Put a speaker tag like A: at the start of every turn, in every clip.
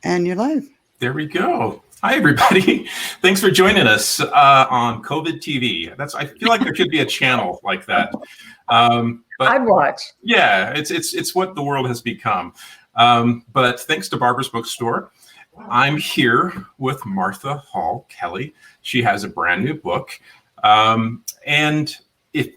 A: And you're live.
B: There we go. Hi, everybody. Thanks for joining us on COVID TV. I feel like there should be a channel like that.
C: But I'd watch.
B: Yeah, it's what the world has become. But thanks to Barbara's Bookstore, I'm here with Martha Hall Kelly. She has a brand new book. And if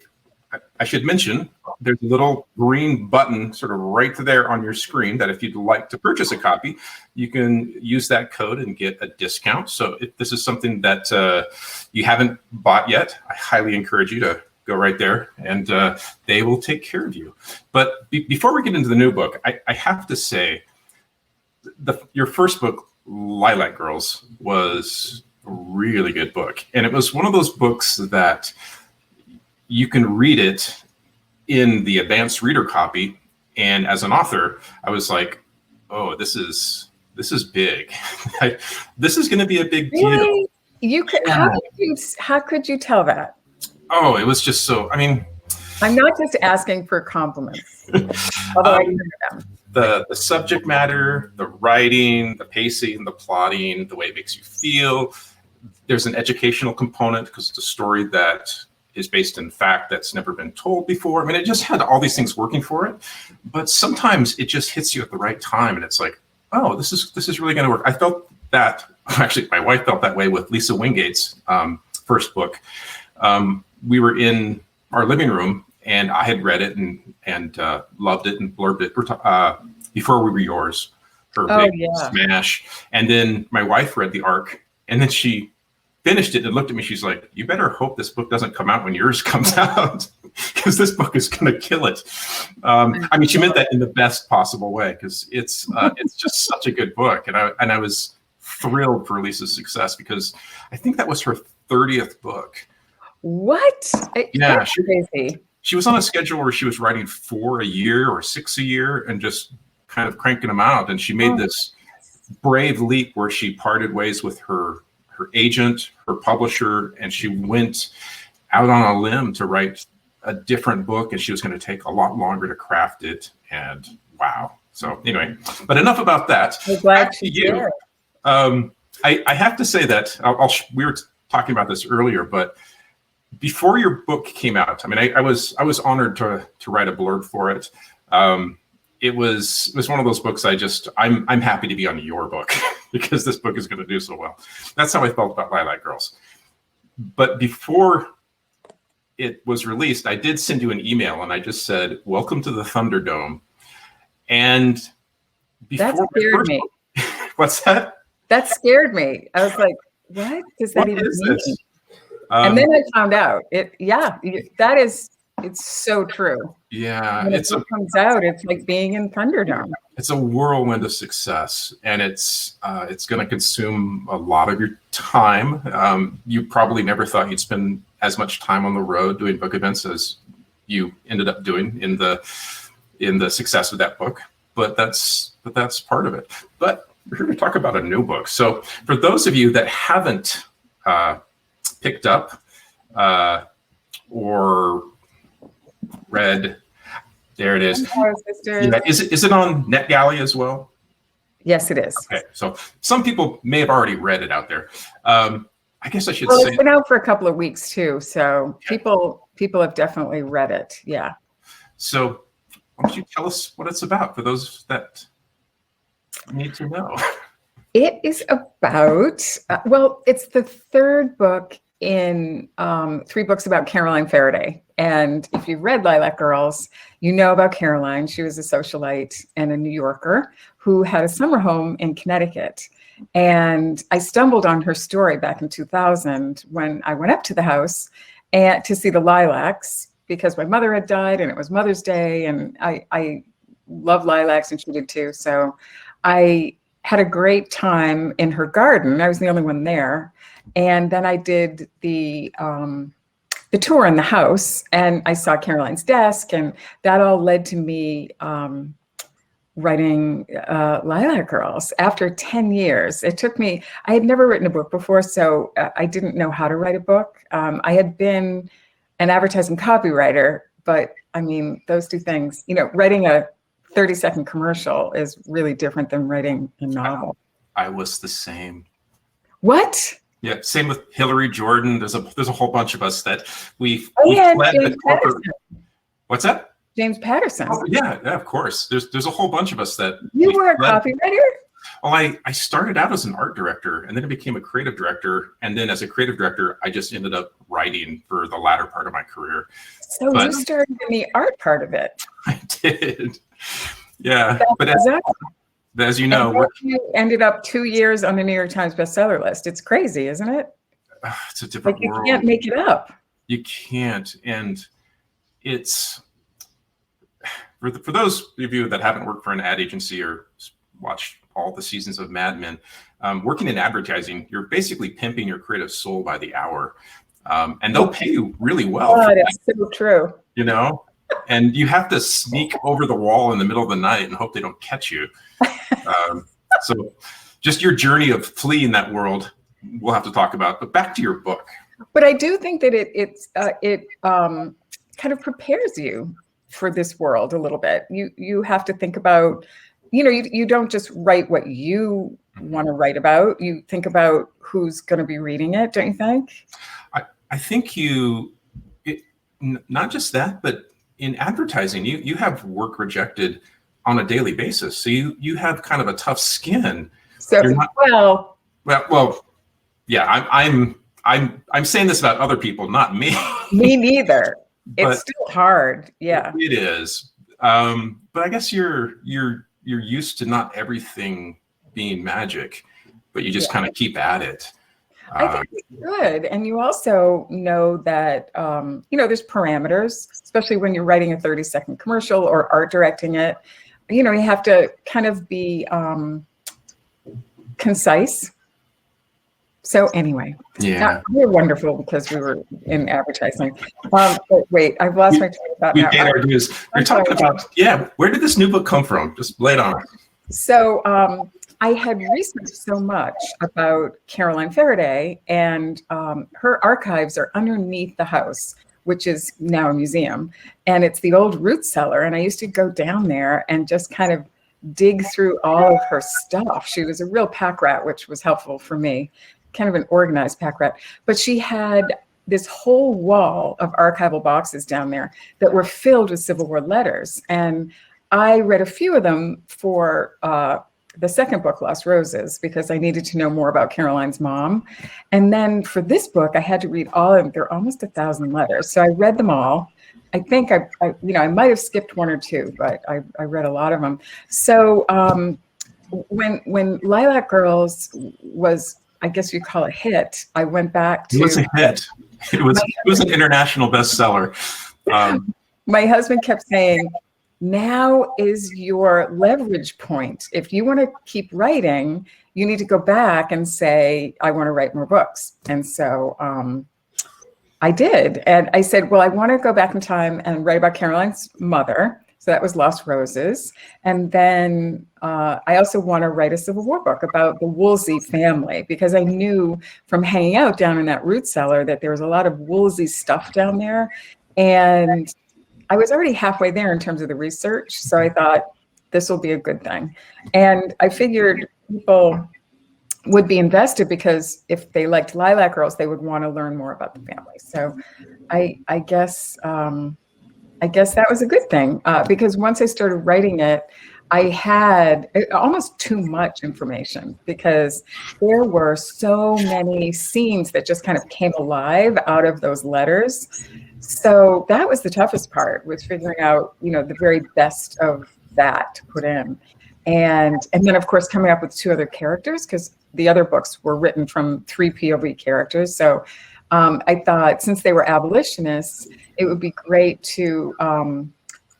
B: I should mention, there's a little green button sort of right there on your screen that if you'd like to purchase a copy, you can use that code and get a discount. So if this is something that you haven't bought yet, I highly encourage you to go right there and they will take care of you. But before we get into the new book, I have to say, your first book, Lilac Girls, was a really good book. And it was one of those books that you can read it in the advanced reader copy. And as an author, I was like, oh, this is big. This is going to be a big deal.
C: You could, how could you tell that?
B: Oh, it was just so, I mean.
C: I'm not just asking for compliments. Although I remember them.
B: The subject matter, the writing, the pacing, the plotting, the way it makes you feel. There's an educational component because it's a story that is based in fact that's never been told before. I mean, it just had all these things working for it, but sometimes it just hits you at the right time, and it's like, oh, this is really going to work. I felt that, actually, my wife felt that way with Lisa Wingate's first book. We were in our living room, and I had read it and loved it and blurbed it Before We Were Yours, her big smash. And then my wife read The Ark, and then she finished it and looked at me. She's like, you better hope this book doesn't come out when yours comes out, because this book is going to kill it. I mean, she meant that in the best possible way, because it's just such a good book. And I was thrilled for Lisa's success, because I think that was her 30th book.
C: What?
B: Yeah,
C: that's crazy.
B: She was on a schedule where she was writing 4 a year or 6 a year and just kind of cranking them out. And she made this brave leap where she parted ways with her agent, her publisher, and she went out on a limb to write a different book, and she was going to take a lot longer to craft it. And wow. So anyway, but enough about that.
C: I'm glad
B: Back to you. I have to say that we were talking about this earlier, but before your book came out, I mean, I was honored to write a blurb for it. It was one of those books I'm happy to be on your book because this book is going to do so well. That's how I felt about Lilac Girls. But before it was released, I did send you an email, and I just said, welcome to the Thunderdome. And
C: that scared me.
B: What's that?
C: That scared me. I was like, what does that even mean? And then I found out it's so true.
B: Yeah.
C: When it comes out, it's like being in Thunderdome.
B: It's a whirlwind of success, and it's going to consume a lot of your time. You probably never thought you'd spend as much time on the road doing book events as you ended up doing in the success of that book. But that's part of it. But we're here to talk about a new book. So for those of you that haven't picked up or read, there it is. Yeah. Is it on NetGalley as well?
C: Yes, it is.
B: Okay, so some people may have already read it out there. I guess I should say
C: it's been out for a couple of weeks too, so people have definitely read it. Yeah.
B: So why don't you tell us what it's about for those that need to know?
C: It is about, it's the third book in 3 books about Caroline Faraday. And if you've read Lilac Girls, you know about Caroline. She was a socialite and a New Yorker who had a summer home in Connecticut. And I stumbled on her story back in 2000 when I went up to the house and to see the lilacs, because my mother had died and it was Mother's Day, and I love lilacs and she did too. So I had a great time in her garden. I was the only one there. And then I did the tour in the house, and I saw Caroline's desk, and that all led to me writing Lilac Girls after 10 years. It took me, I had never written a book before, so I didn't know how to write a book. I had been an advertising copywriter, but I mean, those two things, you know, writing a 30-second commercial is really different than writing a novel.
B: I was the same.
C: What?
B: Yeah, same with Hillary Jordan. There's a whole bunch of us that we
C: And
B: fled
C: James
B: the corporate.
C: Patterson.
B: What's that?
C: James Patterson.
B: Oh, yeah, of course. There's a whole bunch of us that
C: You
B: we
C: were a
B: fled.
C: copywriter?
B: Well, I started out as an art director, and then I became a creative director, and then as a creative director, I just ended up writing for the latter part of my career.
C: So
B: But
C: you started in the art part of it.
B: I did. Yeah, but as you
C: And
B: know,
C: then you ended up 2 years on the New York Times bestseller list. It's crazy, isn't it?
B: it's a different
C: Like you
B: world.
C: can't make it up.
B: You can't, and it's for those of you that haven't worked for an ad agency or watched all the seasons of Mad Men, working in advertising, you're basically pimping your creative soul by the hour, and they'll pay you really well.
C: God, it's so true.
B: You know, and you have to sneak over the wall in the middle of the night and hope they don't catch you. So just your journey of fleeing that world, we'll have to talk about. But back to your book.
C: But I do think that it kind of prepares you for this world a little bit. You have to think about, you don't just write what you want to write about. You think about who's going to be reading it, don't you think?
B: I think not just that, but in advertising, you have work rejected on a daily basis. So you have kind of a tough skin.
C: So
B: Well, yeah, I'm saying this about other people, not me.
C: Me neither. It's still hard. Yeah,
B: it is. But I guess you're used to not everything being magic, but you just kind of keep at it.
C: I think it's good. And you also know that, there's parameters, especially when you're writing a 30-second commercial or art directing it. You have to kind of be concise. So anyway,
B: yeah,
C: we're wonderful because we were in advertising. But wait, I've lost my train of thought now.
B: We paid our dues. You're talking about, where did this new book come from? Just lay it on.
C: So I had researched so much about Caroline Faraday, and her archives are underneath the house, which is now a museum. And it's the old root cellar. And I used to go down there and just kind of dig through all of her stuff. She was a real pack rat, which was helpful for me, kind of an organized pack rat. But she had this whole wall of archival boxes down there that were filled with Civil War letters. And I read a few of them for the second book, Lost Roses, because I needed to know more about Caroline's mom. And then for this book, I had to read all of them. There are almost 1,000 letters. So I read them all. I think I might have skipped one or two, but I read a lot of them. So when Lilac Girls was, I guess you call it a hit, I went back to—
B: It was a hit. It was an international bestseller.
C: My husband kept saying, now is your leverage point. If you want to keep writing, you need to go back and say, I want to write more books. And so I did. And I said, well, I want to go back in time and write about Caroline's mother. So that was Lost Roses. And then I also want to write a Civil War book about the Woolsey family, because I knew from hanging out down in that root cellar that there was a lot of Woolsey stuff down there. And I was already halfway there in terms of the research. So I thought this will be a good thing. And I figured people would be invested because if they liked Lilac Girls, they would want to learn more about the family. So I guess that was a good thing because once I started writing it, I had almost too much information because there were so many scenes that just kind of came alive out of those letters. So that was the toughest part, was figuring out, the very best of that to put in. And then, of course, coming up with two other characters, because the other books were written from 3 POV characters. So I thought, since they were abolitionists, it would be great to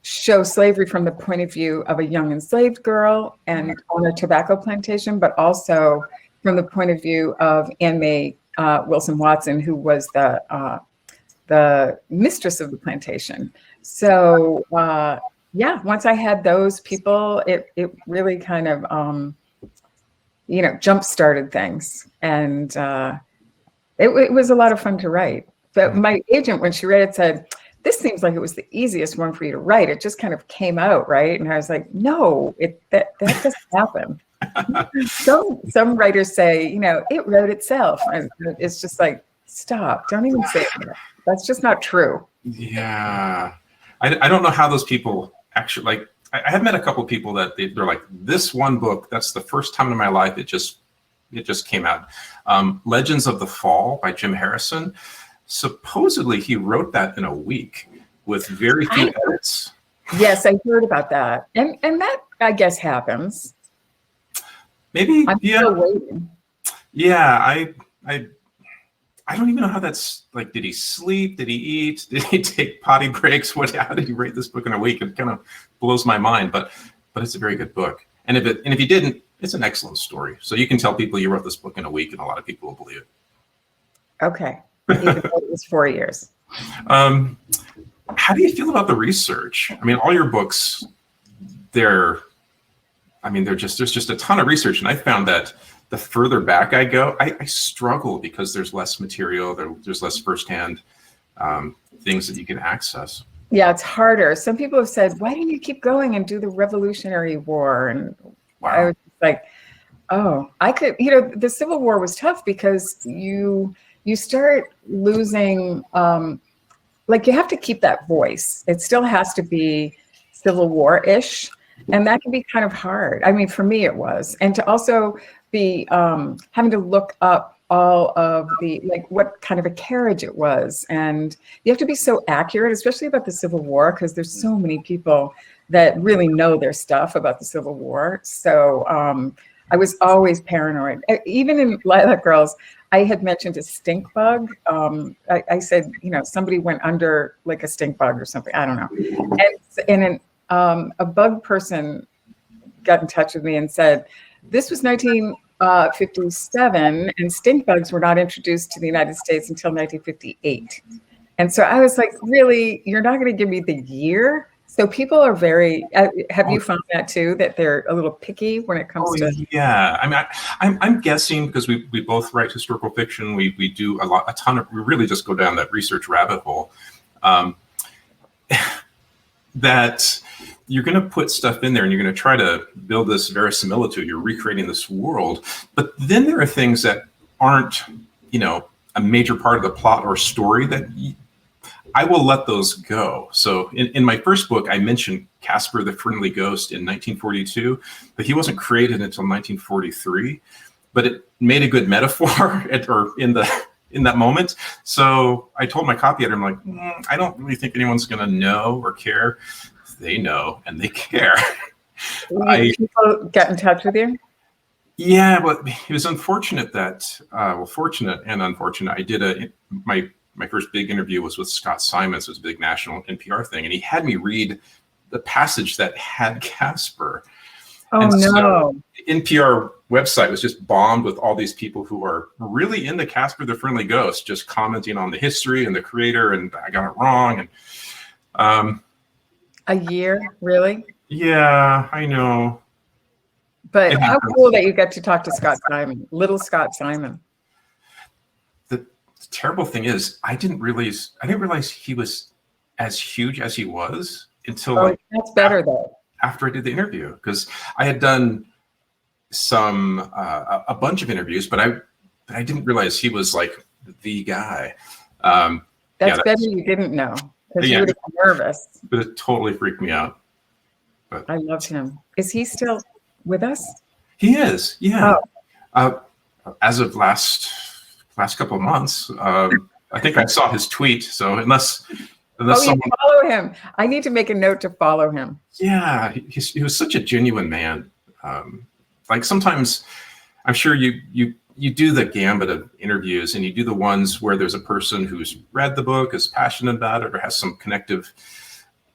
C: show slavery from the point of view of a young enslaved girl and on a tobacco plantation, but also from the point of view of Anne Mae Wilson Watson, who was the mistress of the plantation. So once I had those people, it really kind of jump-started things, and it was a lot of fun to write. But my agent, when she read it, said, this seems like it was the easiest one for you to write. It just kind of came out, right? And I was like, no, that doesn't happen. Some writers say, it wrote itself. And it's just like, stop, don't even say that. That's just not true.
B: Yeah. I don't know how those people actually, like, I have met a couple of people that they're like, this one book, that's the first time in my life it just came out. Legends of the Fall by Jim Harrison. Supposedly he wrote that in a week with very few edits.
C: Yes, I heard about that. And that, I guess, happens.
B: Maybe,
C: I'm still waiting.
B: Yeah, I don't even know how that's, like, did he sleep? Did he eat? Did he take potty breaks? How did he write this book in a week? It kind of blows my mind, but it's a very good book. And if he didn't, it's an excellent story. So you can tell people you wrote this book in a week and a lot of people will believe it. Okay.
C: Even though it was 4 years.
B: How do you feel about the research? I mean, all your books, there's just a ton of research. And I found that the further back I go, I struggle because there's less material, there's less firsthand things that you can access.
C: Yeah, it's harder. Some people have said, why don't you keep going and do the Revolutionary War? And wow. I was like, oh, I could, the Civil War was tough because you start losing, you have to keep that voice. It still has to be Civil War-ish. And that can be kind of hard. I mean, for me, it was. And to also be having to look up all of the, what kind of a carriage it was. And you have to be so accurate, especially about the Civil War, because there's so many people that really know their stuff about the Civil War. So I was always paranoid. Even in Lilac Girls, I had mentioned a stink bug. I said, somebody went under like a stink bug or something. I don't know. And a bug person got in touch with me and said, this was 1957, and stink bugs were not introduced to the United States until 1958. And so I was like, really, you're not going to give me the year? So people are very, have you found that too, that they're a little picky when it comes to?
B: Yeah, I mean, I'm guessing because we both write historical fiction. We do we really just go down that research rabbit hole. That you're going to put stuff in there and you're going to try to build this verisimilitude. You're recreating this world. But then there are things that aren't, a major part of the plot or story that I will let those go. So in my first book, I mentioned Casper the Friendly Ghost in 1942, but he wasn't created until 1943. But it made a good metaphor in that moment. So I told my copy editor, I'm like, I don't really think anyone's going to know or care. They know and they care.
C: People get in touch with you?
B: Yeah, but it was unfortunate that, fortunate and unfortunate. I did my first big interview was with Scott Simons, who's a big national NPR thing, and he had me read the passage that had Casper.
C: Oh, and no. So
B: NPR website was just bombed with all these people who are really into Casper the Friendly Ghost, just commenting on the history and the creator, and I got it wrong. And
C: a year, really?
B: Yeah, I know.
C: But how cool that you got to talk to Scott Simon, little Scott Simon.
B: The terrible thing is, I didn't realize he was as huge as he was until
C: that's better though.
B: After I did the interview, because I had done a bunch of interviews, but I didn't realize he was like the guy.
C: That's better you didn't know, because you would have been nervous.
B: But it totally freaked me out. But
C: I loved him. Is he still with us?
B: He is, yeah. Oh. As of last couple of months, I think I saw his tweet. So unless someone
C: follow him, I need to make a note to follow him.
B: Yeah, he was such a genuine man. Like sometimes, I'm sure you do the gambit of interviews, and you do the ones where there's a person who's read the book, is passionate about it, or has some connective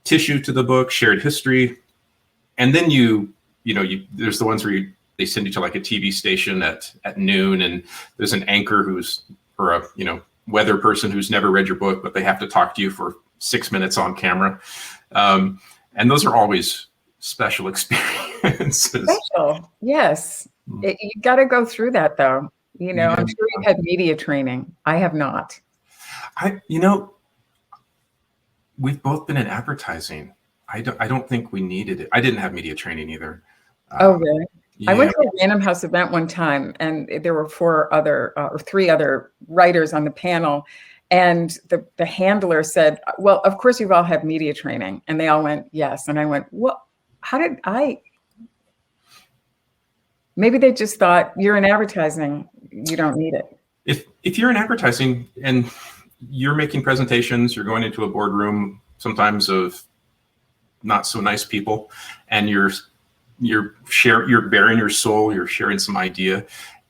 B: tissue to the book, shared history, and then there's the ones where they send you to like a TV station at noon, and there's an anchor or a weather person who's never read your book, but they have to talk to you for 6 minutes on camera, and those are always special experiences.
C: Special, yes. You got to go through that, though. I'm sure you've had media training. I have not.
B: We've both been in advertising. I don't think we needed it. I didn't have media training either.
C: Oh, really? I
B: Yeah.
C: went to a Random House event one time, and there were three other writers on the panel. And the handler said, "Well, of course you've all had media training." And they all went, "Yes." And I went, "What? How did I?" Maybe they just thought, you're in advertising, you don't need it.
B: If you're in advertising and you're making presentations, you're going into a boardroom sometimes of not so nice people, and you're bearing your soul, you're sharing some idea,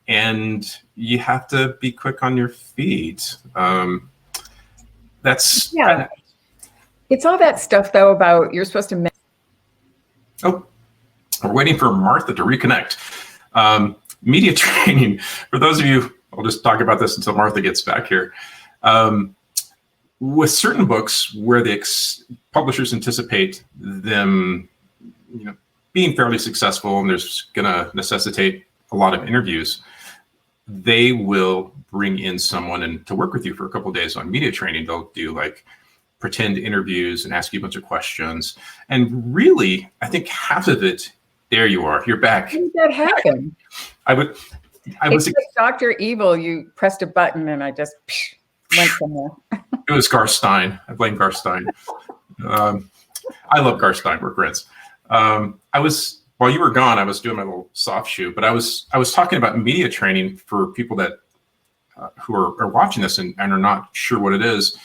B: and you have to be quick on your feet. That's
C: Yeah. It's all that stuff though about you're supposed to.
B: Oh, we're waiting for Martha to reconnect. Media training, for those of you, I'll just talk about this until Martha gets back here. With certain books where the publishers anticipate them, being fairly successful, and there's going to necessitate a lot of interviews, they will bring in someone and to work with you for a couple of days on media training. They'll do like pretend interviews and ask you a bunch of questions. And really, I think half of it, there you are, you're back.
C: How did that happen?
B: I was
C: like Dr. Evil, you pressed a button and I just went somewhere.
B: It was Garth Stein. I blame Garth Stein. I love Garth Stein. We're friends. While you were gone, I was doing my little soft shoe, but I was talking about media training for people that who are watching this and are not sure what it is.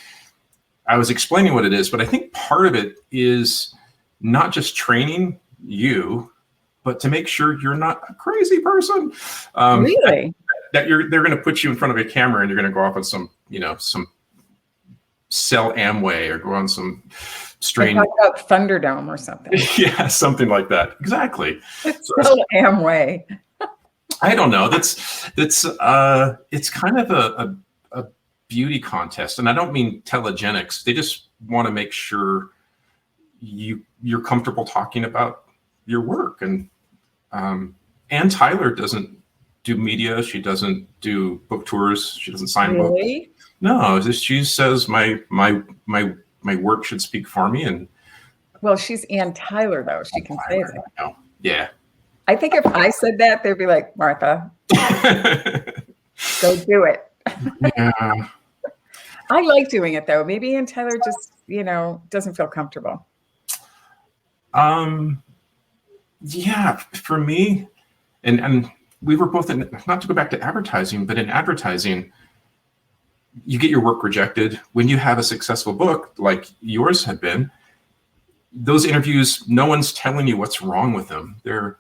B: I was explaining what it is, but I think part of it is not just training you, but to make sure you're not a crazy person.
C: Really?
B: That they're going to put you in front of a camera and you're going to go off on some sell Amway or go on some strange.
C: Talk about Thunderdome or something.
B: Yeah, something like that. Exactly.
C: Sell Amway.
B: I don't know. It's kind of a beauty contest, and I don't mean telegenics. They just want to make sure you're comfortable talking about your work. And Ann Tyler doesn't do media. She doesn't do book tours. She doesn't sign books. No, she says my work should speak for me. And
C: well, she's Ann Tyler though. She can say that.
B: No. Yeah.
C: I think if I said that, they'd be like, Martha, go do it.
B: Yeah.
C: I like doing it though. Maybe Ann Tyler just, doesn't feel comfortable.
B: Yeah, for me, and we were both in, not to go back to advertising, but in advertising, you get your work rejected. When you have a successful book like yours had been, those interviews, no one's telling you what's wrong with them. They're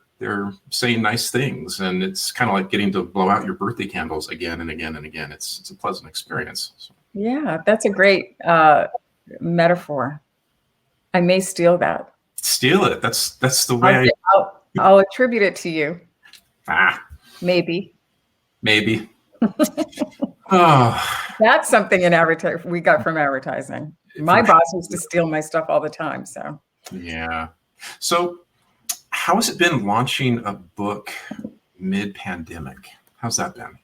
B: saying nice things, and it's kind of like getting to blow out your birthday candles again and again and again. It's a pleasant experience. So.
C: Yeah, that's a great metaphor. I may steal that.
B: Steal it. That's the way
C: I'll attribute it to you. Maybe.
B: Oh,
C: that's something in advertising we got from advertising. My boss used to steal my stuff all the time. So
B: yeah. So how has it been launching a book mid-pandemic? How's that been?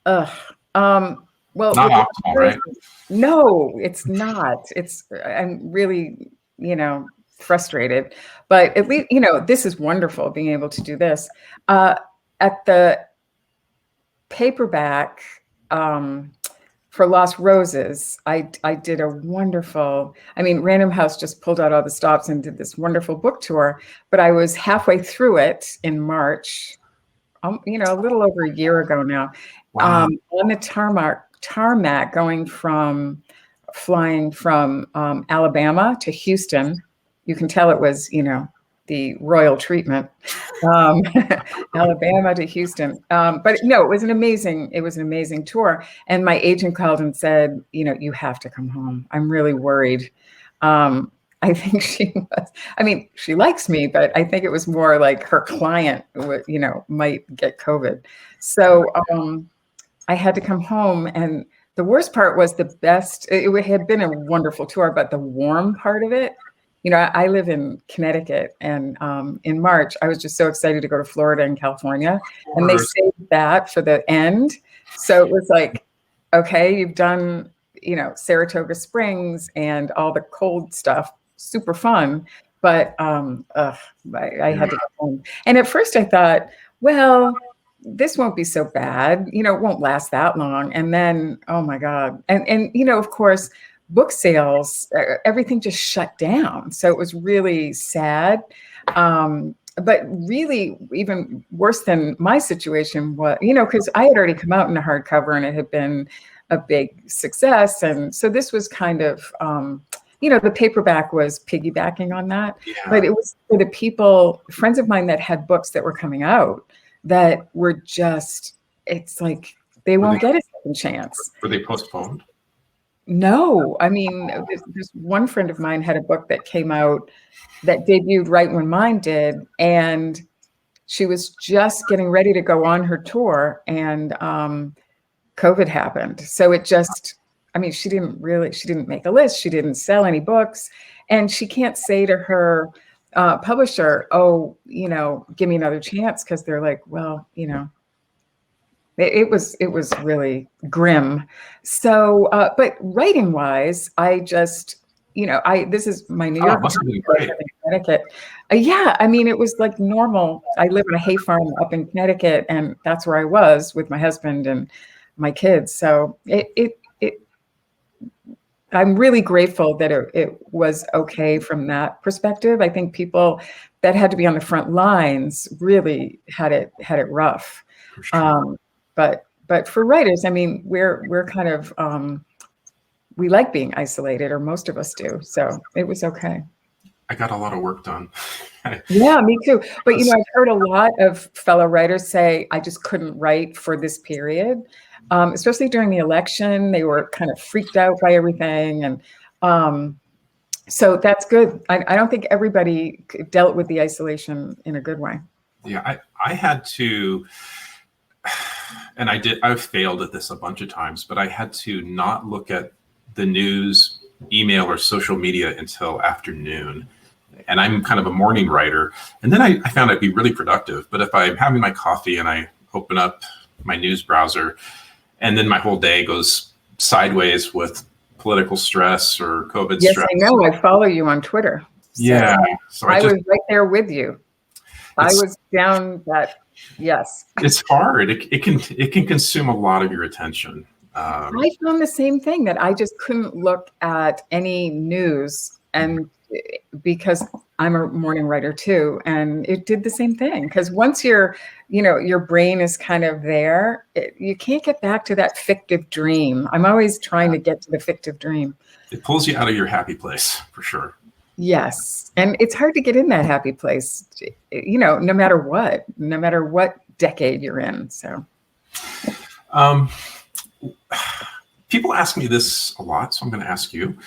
C: Well,
B: not optimal, right?
C: No, it's not. I'm really, frustrated, but at least, this is wonderful being able to do this. At the paperback for Lost Roses, I did a wonderful, Random House just pulled out all the stops and did this wonderful book tour, but I was halfway through it in March, a little over a year ago now.
B: Wow.
C: On the tarmac flying from Alabama to Houston. You can tell it was, the royal treatment, Alabama to Houston. But no, it was an amazing tour. And my agent called and said, you have to come home. I'm really worried. I think she likes me, but I think it was more like her client, might get COVID. So I had to come home, and the worst part was it had been a wonderful tour, but the warm part of it, I live in Connecticut, and in March, I was just so excited to go to Florida and California, and they saved that for the end. So it was like, okay, you've done, Saratoga Springs and all the cold stuff, super fun. But I had to go home. And at first I thought, well, this won't be so bad. You know, it won't last that long. And then, oh my God. And you know, of course, book sales, everything just shut down. So it was really sad. But really, even worse than my situation was, you know, because I had already come out in a hardcover and it had been a big success. And so this was kind of, you know, the paperback was piggybacking on that.
B: Yeah.
C: But it was for the people, friends of mine that had books that were coming out that were just, it's like they won't get a second chance.
B: Were they postponed?
C: No, I mean, this one friend of mine had a book that came out that debuted right when mine did, and she was just getting ready to go on her tour, and COVID happened. So it just, I mean, she didn't make a list. She didn't sell any books, and she can't say to her publisher, oh, you know, give me another chance, because they're like, well, you know, it was really grim. So, but writing wise, I just, you know, this is my New York,
B: must have been great.
C: in Connecticut. Yeah, I mean, it was like normal. I live in a hay farm up in Connecticut, and that's where I was with my husband and my kids. So I'm really grateful that it was okay from that perspective. I think people that had to be on the front lines really had it rough.
B: For sure.
C: But for writers, I mean, we're kind of we like being isolated, or most of us do. So it was okay.
B: I got a lot of work done.
C: Yeah, me too. But you know, I've heard a lot of fellow writers say, I just couldn't write for this period, especially during the election. They were kind of freaked out by everything, and so that's good. I don't think everybody dealt with the isolation in a good way.
B: Yeah, I had to. And I've failed at this a bunch of times, but I had to not look at the news, email, or social media until afternoon. And I'm kind of a morning writer. And then I found I'd be really productive. But if I'm having my coffee and I open up my news browser, and then my whole day goes sideways with political stress or COVID stress.
C: Yes, I know. I follow you on Twitter. So
B: yeah. So
C: I was right there with you. I was down that. Yes.
B: It's hard. It can consume a lot of your attention.
C: I found the same thing, that I just couldn't look at any news, and because I'm a morning writer too, and it did the same thing. Because once your brain is kind of there, you can't get back to that fictive dream. I'm always trying to get to the fictive dream.
B: It pulls you out of your happy place, for sure.
C: Yes. And it's hard to get in that happy place, you know, no matter what decade you're in. So
B: people ask me this a lot, so I'm going to ask you,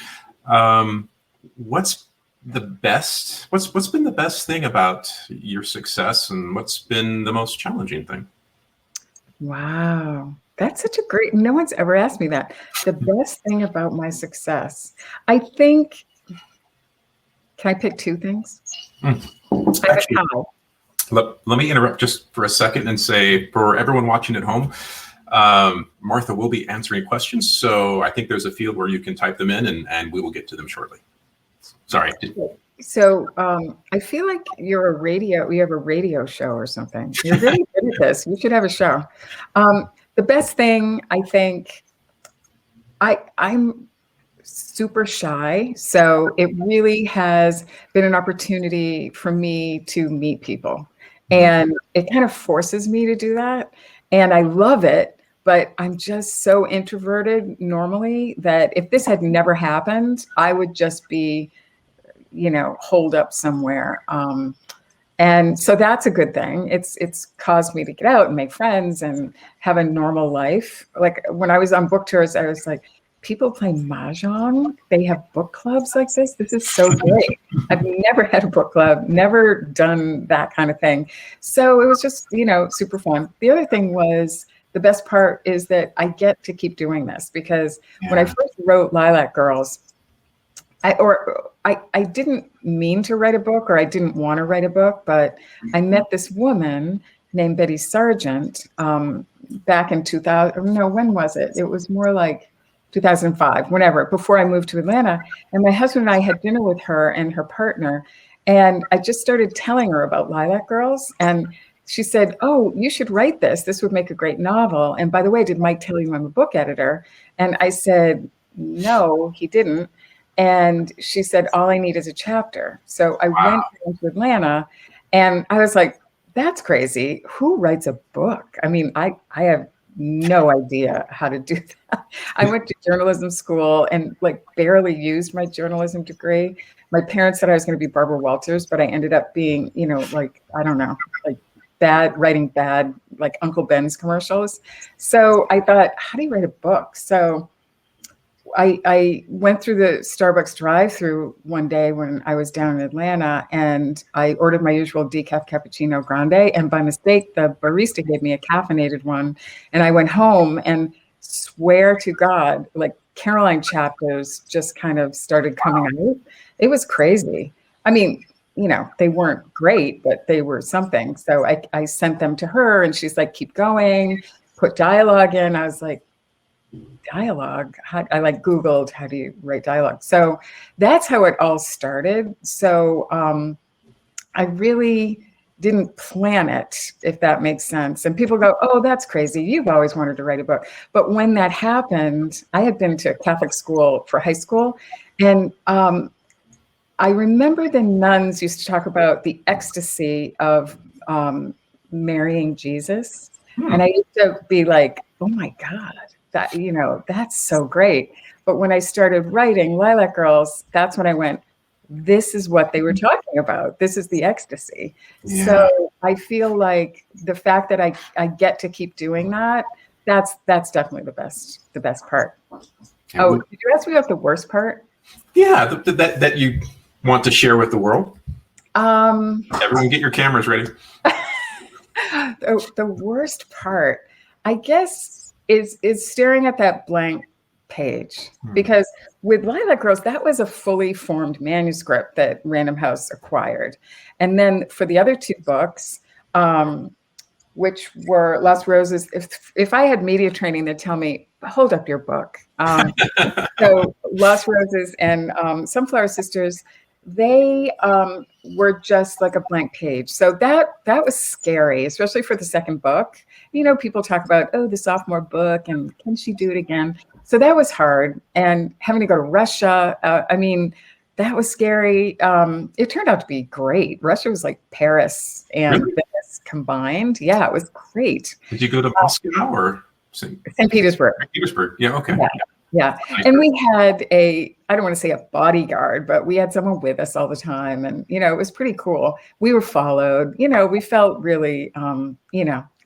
B: what's been the best thing about your success, and what's been the most challenging thing?
C: Wow. That's such a great, no one's ever asked me that. The best thing about my success, I think, can I pick two things?
B: Actually, let me interrupt just for a second and say, for everyone watching at home, Martha will be answering questions. So I think there's a field where you can type them in, and we will get to them shortly. Sorry.
C: So I feel like you have a radio show or something. You're really good at this. You should have a show. The best thing, I think, I'm super shy. So it really has been an opportunity for me to meet people. And it kind of forces me to do that. And I love it, but I'm just so introverted normally that if this had never happened, I would just be, you know, holed up somewhere. And so that's a good thing. It's caused me to get out and make friends and have a normal life. Like when I was on book tours, I was like, people play mahjong. They have book clubs like this. This is so great. I've never had a book club, never done that kind of thing. So it was just, you know, super fun. The other thing was, the best part is that I get to keep doing this, because when I first wrote Lilac Girls, I didn't mean to write a book, or I didn't want to write a book, but I met this woman named Betty Sargent back in 2000. No, when was it? It was more like 2005, whenever, before I moved to Atlanta. And my husband and I had dinner with her and her partner. And I just started telling her about Lilac Girls. And she said, "Oh, you should write this. This would make a great novel. And by the way, did Mike tell you I'm a book editor?" And I said, "No, he didn't." And she said, "All I need is a chapter." So I went down to Atlanta, and I was like, "That's crazy. Who writes a book?" I mean, I have no idea how to do that. I went to journalism school and like barely used my journalism degree. My parents said I was going to be Barbara Walters, but I ended up being, like, I don't know, like writing bad, like Uncle Ben's commercials. So I thought, how do you write a book? So I went through the Starbucks drive-through one day when I was down in Atlanta, and I ordered my usual decaf cappuccino grande. And by mistake, the barista gave me a caffeinated one. And I went home and swear to God, like Caroline chapters just kind of started coming out. It was crazy. I mean, they weren't great, but they were something. So I sent them to her, and she's like, "Keep going, put dialogue in." I was like, dialogue? I like Googled, how do you write dialogue? So that's how it all started. So I really didn't plan it, if that makes sense. And people go, "Oh, that's crazy. You've always wanted to write a book." But when that happened, I had been to Catholic school for high school. And I remember the nuns used to talk about the ecstasy of marrying Jesus. And I used to be like, "Oh my God, that, that's so great." But when I started writing Lilac Girls, that's when I went, this is what they were talking about. This is the ecstasy. Yeah. So I feel like the fact that I get to keep doing that, that's definitely the best part.
B: Okay.
C: Oh, did you ask me about the worst part?
B: Yeah, that you want to share with the world. Everyone get your cameras ready.
C: The worst part, I guess, is staring at that blank page. Because with Lilac Girls, that was a fully formed manuscript that Random House acquired. And then for the other two books, which were Lost Roses, if I had media training, they'd tell me, hold up your book. So Lost Roses and Sunflower Sisters, they were just like a blank page. So that was scary, especially for the second book. People talk about, oh, the sophomore book, and can she do it again? So that was hard. And having to go to Russia, that was scary. It turned out to be great. Russia was like Paris and Venice combined. Yeah, it was great.
B: Did you go to Moscow or
C: St. Petersburg?
B: St. Petersburg. Yeah, okay.
C: Yeah. And we had I don't want to say a bodyguard, but we had someone with us all the time. And, it was pretty cool. We were followed, we felt really,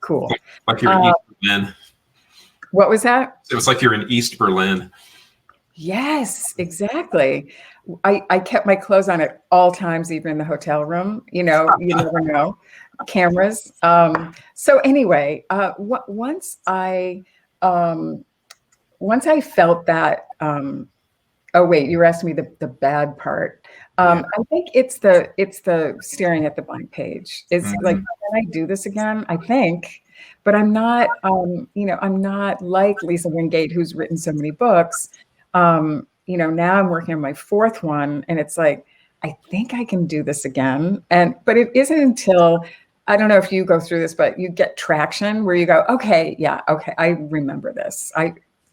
C: cool.
B: Like you're in East Berlin.
C: What was that?
B: It was like you're in East Berlin.
C: Yes, exactly. I kept my clothes on at all times, even in the hotel room. You never know. Cameras. So anyway, once I felt that, oh wait, you were asking me the bad part. I think it's the staring at the blank page. It's like, can I do this again? I think, but I'm not, I'm not like Lisa Wingate, who's written so many books. Now I'm working on my fourth one, and it's like, I think I can do this again. But it isn't until, I don't know if you go through this, but you get traction where you go, okay, I remember this.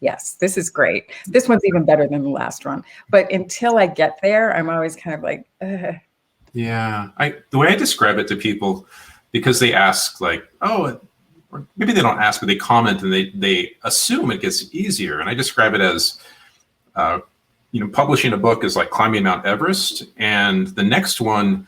C: Yes, this is great. This one's even better than the last one. But until I get there, I'm always kind of like, ugh.
B: Yeah. The way I describe it to people, because they ask like, oh, or maybe they don't ask, but they comment and they assume it gets easier. And I describe it as, publishing a book is like climbing Mount Everest. And the next one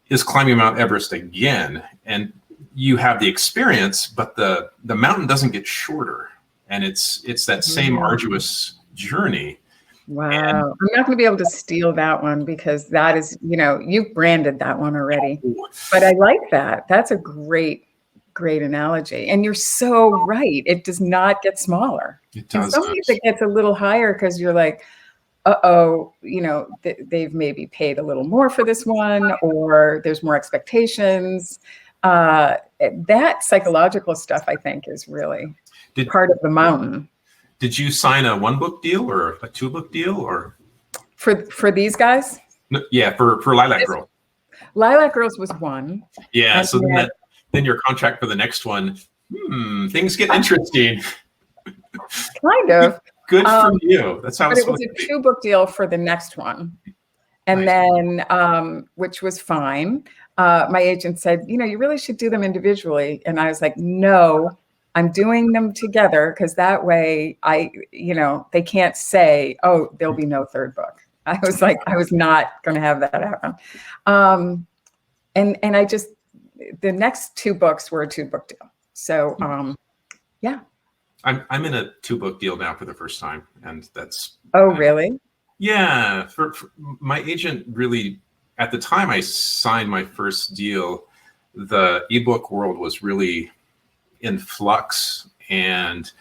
B: is climbing Mount Everest again. And you have the experience, but the mountain doesn't get shorter. And it's that same arduous journey.
C: Wow. And I'm not going to be able to steal that one because that is, you've branded that one already. But I like that. That's a great analogy. And you're so right. It does not get smaller.
B: It does.
C: Sometimes it gets a little higher because you're like, uh-oh, they've maybe paid a little more for this one, or there's more expectations. That psychological stuff, I think, is really part of the mountain.
B: Did you sign a 1-book deal or a 2-book deal, or
C: for these guys?
B: No, yeah, for Lilac Girls.
C: Lilac Girls was one.
B: Yeah, so then then your contract for the next one, things get interesting.
C: Kind of.
B: Good for you. That's how
C: but
B: it's
C: it was
B: supposed to
C: a
B: be.
C: 2-book deal for the next one. And
B: Nice.
C: then, which was fine. My agent said, you really should do them individually. And I was like, no, I'm doing them together because that way they can't say, oh, there'll be no third book. I was like, I was not going to have that happen. And I just, the next 2 books were a 2-book deal. So, yeah.
B: I'm in a 2-book deal now for the first time. And that's.
C: Oh, really?
B: Yeah. For my agent really, at the time I signed my first deal, the ebook world was really in flux and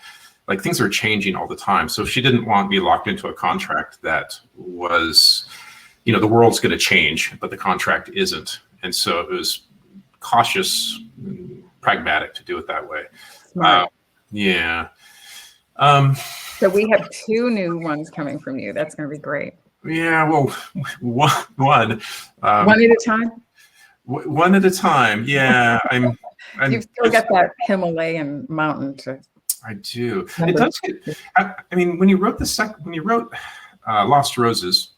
B: like things are changing all the time. So she didn't want me locked into a contract that was, the world's going to change, but the contract isn't. And so it was cautious, and pragmatic to do it that way.
C: Smart.
B: Yeah.
C: So we have 2 new ones coming from you. That's going to be great.
B: Yeah. Well, one.
C: One at a time?
B: One at a time. Yeah.
C: You've still got that Himalayan mountain to.
B: I do. It does get. I mean, when you wrote Lost Roses,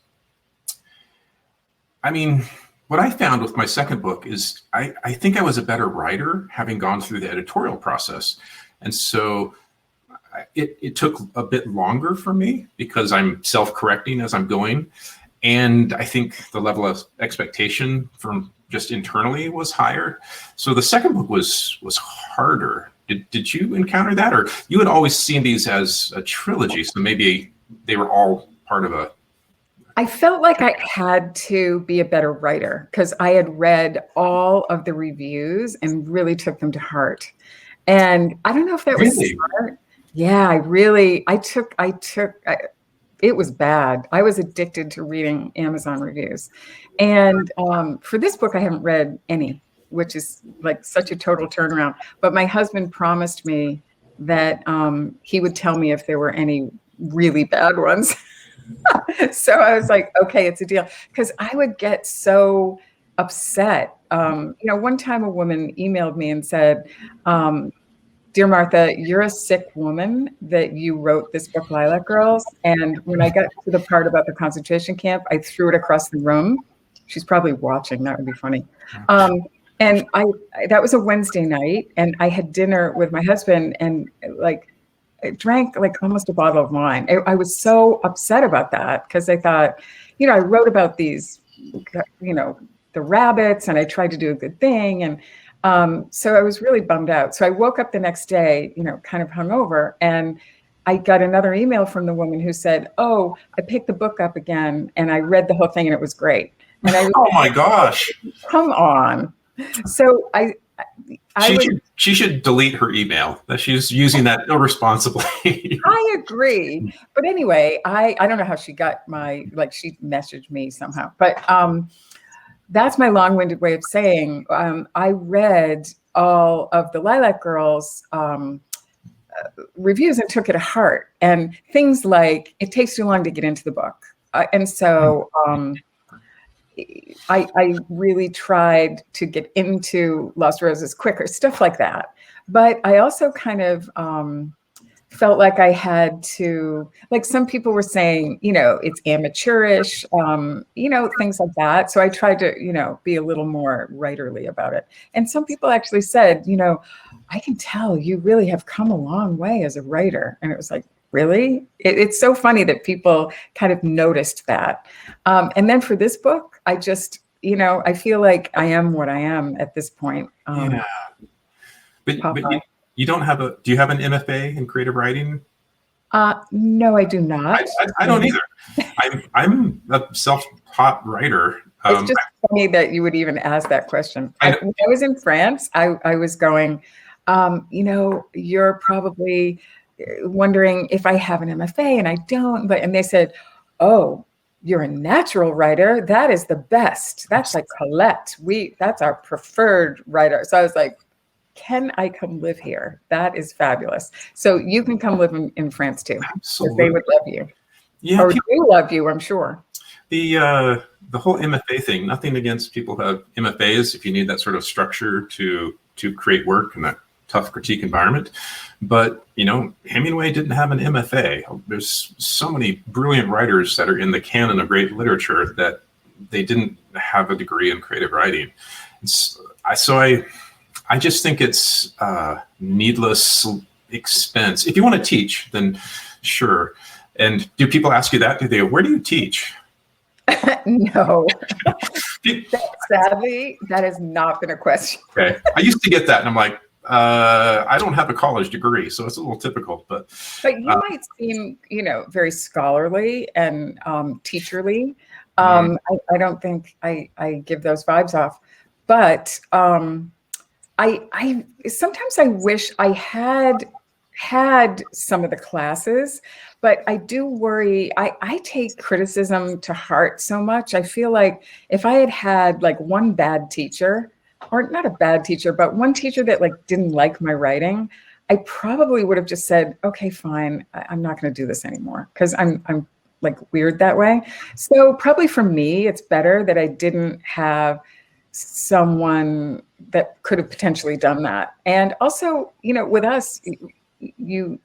B: I mean, what I found with my second book is I think I was a better writer having gone through the editorial process, and so it took a bit longer for me because I'm self-correcting as I'm going, and I think the level of expectation from just internally was higher. So the second book was harder. Did you encounter that, or you had always seen these as a trilogy, so maybe they were all part of a.
C: I felt like I had to be a better writer because I had read all of the reviews and really took them to heart. And I don't know if that was smart. Yeah, it was bad. I was addicted to reading Amazon reviews. And for this book, I haven't read any, which is like such a total turnaround. But my husband promised me that he would tell me if there were any really bad ones. So I was like, okay, it's a deal. Because I would get so upset. One time a woman emailed me and said, Dear Martha, you're a sick woman that you wrote this book, Lilac Girls. And when I got to the part about the concentration camp, I threw it across the room. She's probably watching. That would be funny. And that was a Wednesday night, and I had dinner with my husband, and I drank almost a bottle of wine. I was so upset about that because I thought, I wrote about these, the rabbits, and I tried to do a good thing. And so I was really bummed out. So I woke up the next day, kind of hungover, and I got another email from the woman who said, oh, I picked the book up again, and I read the whole thing, and it was great. And I was
B: oh my gosh.
C: Come on. So
B: she should delete her email. That she's using that irresponsibly.
C: I agree. But anyway, I don't know how she got she messaged me somehow. But that's my long-winded way of saying I read all of the Lilac Girls reviews and took it to heart. And things like, it takes too long to get into the book. And so I really tried to get into Lost Roses quicker, stuff like that. But I also kind of felt like I had to, some people were saying, it's amateurish, things like that. So I tried to, be a little more writerly about it. And some people actually said, I can tell you really have come a long way as a writer. And it was like, really? It's so funny that people kind of noticed that. And then for this book, I just, I feel like I am what I am at this point.
B: Yeah. But you don't have do you have an MFA in creative writing?
C: No, I do not.
B: I don't either. I'm a self-taught writer.
C: It's just funny that you would even ask that question. When I was in France, I was going, you're probably wondering if I have an MFA, and I don't. And they said, oh, you're a natural writer. That is the best. That's like Colette. That's our preferred writer. So I was like, can I come live here? That is fabulous. So you can come live in France too. Absolutely. They would love you. Yeah, or do love you, I'm sure.
B: The whole MFA thing, nothing against people who have MFAs if you need that sort of structure to to create work in that tough critique environment. But, Hemingway didn't have an MFA. There's so many brilliant writers that are in the canon of great literature that they didn't have a degree in creative writing. I just think it's needless expense. If you want to teach, then sure. And do people ask you that? Do they go, where do you teach?
C: No. Sadly, that has not been a question.
B: Okay. I used to get that, and I'm like, I don't have a college degree, so it's a little typical. But
C: you might seem, very scholarly and teacherly. I don't think I give those vibes off. But I sometimes I wish I had some of the classes, but I do worry. I take criticism to heart so much. I feel like if I had like one bad teacher, or not a bad teacher, but one teacher that like didn't like my writing, I probably would have just said, okay, fine, I'm not going to do this anymore, because I'm like weird that way. So probably for me, it's better that I didn't have someone that could have potentially done that. And also, with us, you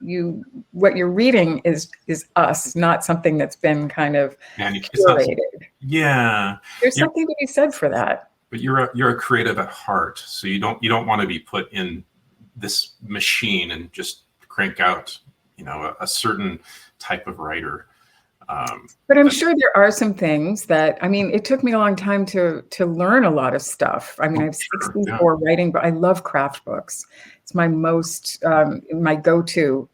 C: what you're reading is us, not something that's been kind of curated.
B: Yeah,
C: there's something to be said for that.
B: But you're a creative at heart, so you don't want to be put in this machine and just crank out a certain type of writer.
C: But I'm sure there are some things that, it took me a long time to learn a lot of stuff. I have 64 writing, but I love craft books. It's my most, my go-to.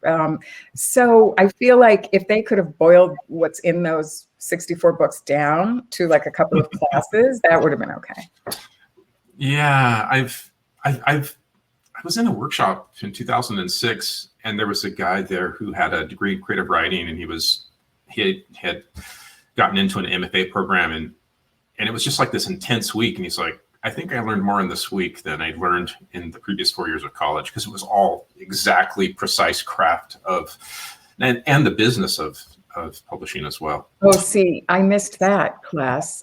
C: So I feel like if they could have boiled what's in those 64 books down to like a couple of classes, that would have been okay. Yeah,
B: I was in a workshop in 2006, and there was a guy there who had a degree in creative writing, and he had gotten into an MFA program, and it was just like this intense week. And he's like, I think I learned more in this week than I learned in the previous 4 years of college, because it was all exactly precise craft and the business of publishing as well.
C: Oh, see, I missed that class.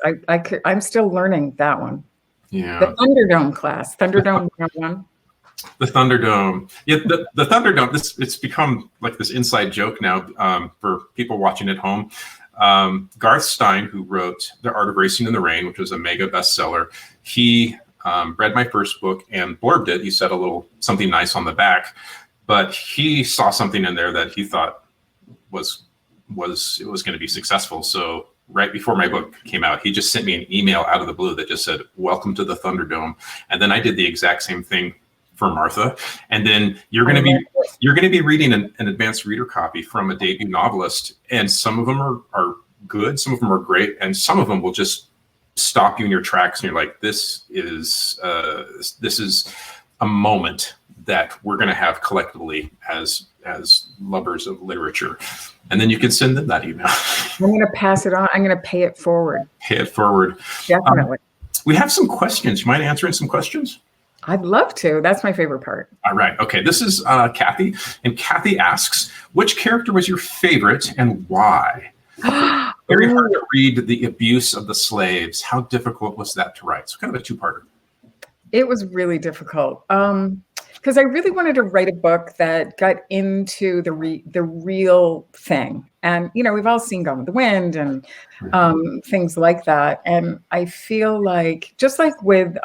C: I'm still learning that one.
B: Yeah.
C: The Thunderdome class, Thunderdome 101.
B: The Thunderdome. Yeah, the Thunderdome, it's become like this inside joke now for people watching at home. Garth Stein, who wrote The Art of Racing in the Rain, which was a mega bestseller, he read my first book and blurbed it. He said a little something nice on the back, but he saw something in there that he thought was going to be successful. So right before my book came out, he just sent me an email out of the blue that just said, "Welcome to the Thunderdome." And then I did the exact same thing for Martha. And then you're going to be reading an advanced reader copy from a debut novelist, and some of them are good, some of them are great, and some of them will just stop you in your tracks, and you're like, this is a moment that we're going to have collectively as lovers of literature. And then you can send them that email.
C: I'm going to pass it on. I'm going to pay it forward.
B: Pay it forward.
C: Definitely.
B: We have some questions. You mind answering some questions?
C: I'd love to. That's my favorite part.
B: All right. Okay. This is Kathy. And Kathy asks, which character was your favorite and why? Very hard to read the abuse of the slaves. How difficult was that to write? So kind of a two-parter.
C: It was really difficult. Because I really wanted to write a book that got into the real thing. And, we've all seen Gone with the Wind and things like that. And I feel like, just like with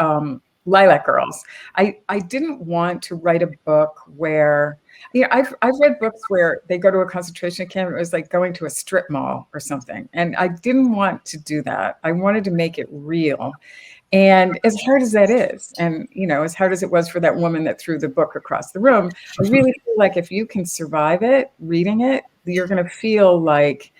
C: Lilac Girls, I didn't want to write a book where, I've read books where they go to a concentration camp. It was like going to a strip mall or something. And I didn't want to do that. I wanted to make it real. And as hard as that is, and, as hard as it was for that woman that threw the book across the room, I really feel like if you can survive it, reading it, you're going to feel like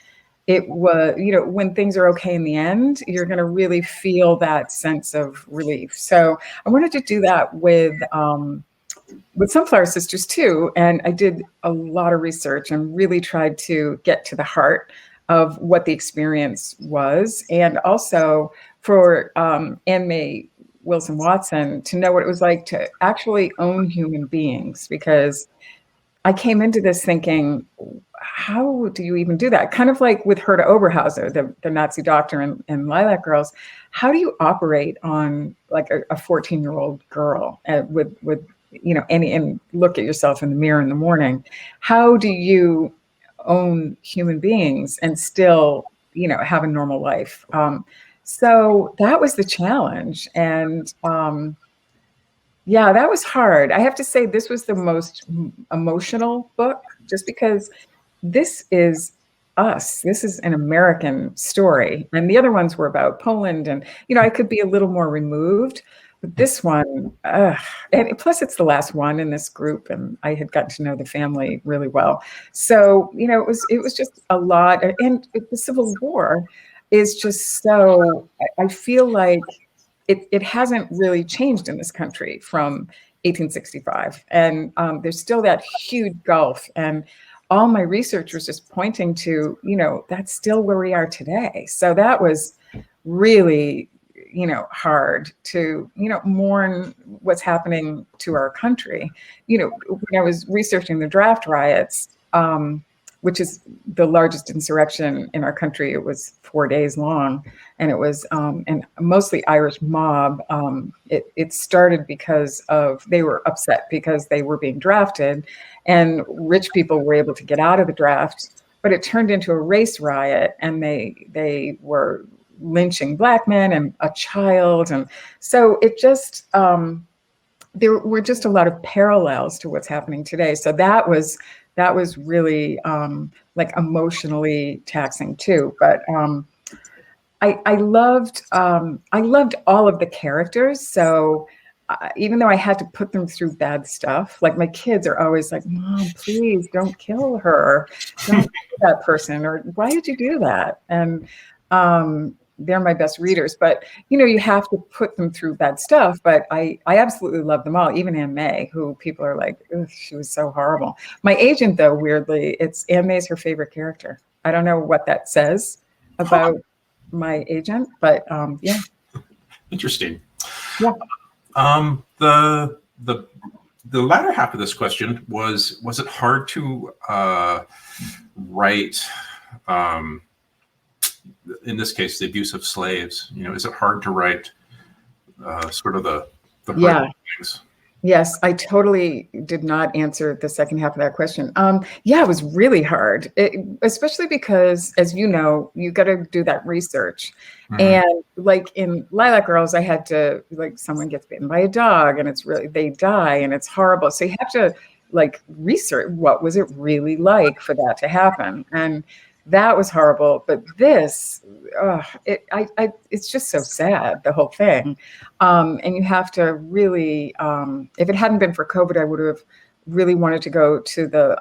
C: it was, when things are okay in the end, you're going to really feel that sense of relief. So I wanted to do that with Sunflower Sisters too. And I did a lot of research and really tried to get to the heart of what the experience was. And also for Anne Mae Wilson Watson to know what it was like to actually own human beings, because I came into this thinking, how do you even do that? Kind of like with Herta Oberhauser, the Nazi doctor in Lilac Girls. How do you operate on like a 14-year-old girl with and look at yourself in the mirror in the morning? How do you own human beings and still, have a normal life? So that was the challenge. And yeah, that was hard. I have to say this was the most emotional book just because this is us. This is an American story. And the other ones were about Poland. And, I could be a little more removed. But this one, and plus it's the last one in this group. And I had gotten to know the family really well. So, it was just a lot. And the Civil War is just so, I feel like it hasn't really changed in this country from 1865. And there's still that huge gulf. And all my research was just pointing to, that's still where we are today. So that was really, hard to, mourn what's happening to our country. When I was researching the draft riots, which is the largest insurrection in our country. It was 4 days long, and it was and mostly Irish mob. It started because they were upset because they were being drafted, and rich people were able to get out of the draft. But it turned into a race riot, and they were lynching black men and a child, and so it just there were just a lot of parallels to what's happening today. So that was really like emotionally taxing too. But I loved all of the characters. So even though I had to put them through bad stuff, like my kids are always like, "Mom, please don't kill her, don't kill that person," or "Why did you do that?" And they're my best readers, but you have to put them through bad stuff. But I absolutely love them all, even Anne May, who people are like, she was so horrible. My agent, though, weirdly, it's Anne May's her favorite character. I don't know what that says about my agent, but yeah.
B: Interesting.
C: Yeah.
B: The latter half of this question was it hard to write? In this case, the abuse of slaves. Is it hard to write sort of the things?
C: Yes, I totally did not answer the second half of that question. Yeah, it was really hard, especially because, as you know, you got to do that research. Mm-hmm. And like in Lilac Girls, I had to, like, someone gets bitten by a dog and they die and it's horrible. So you have to like research, what was it really like for that to happen? And that was horrible. But this, it's just so sad, the whole thing. And you have to really, if it hadn't been for COVID, I would have really wanted to go to the,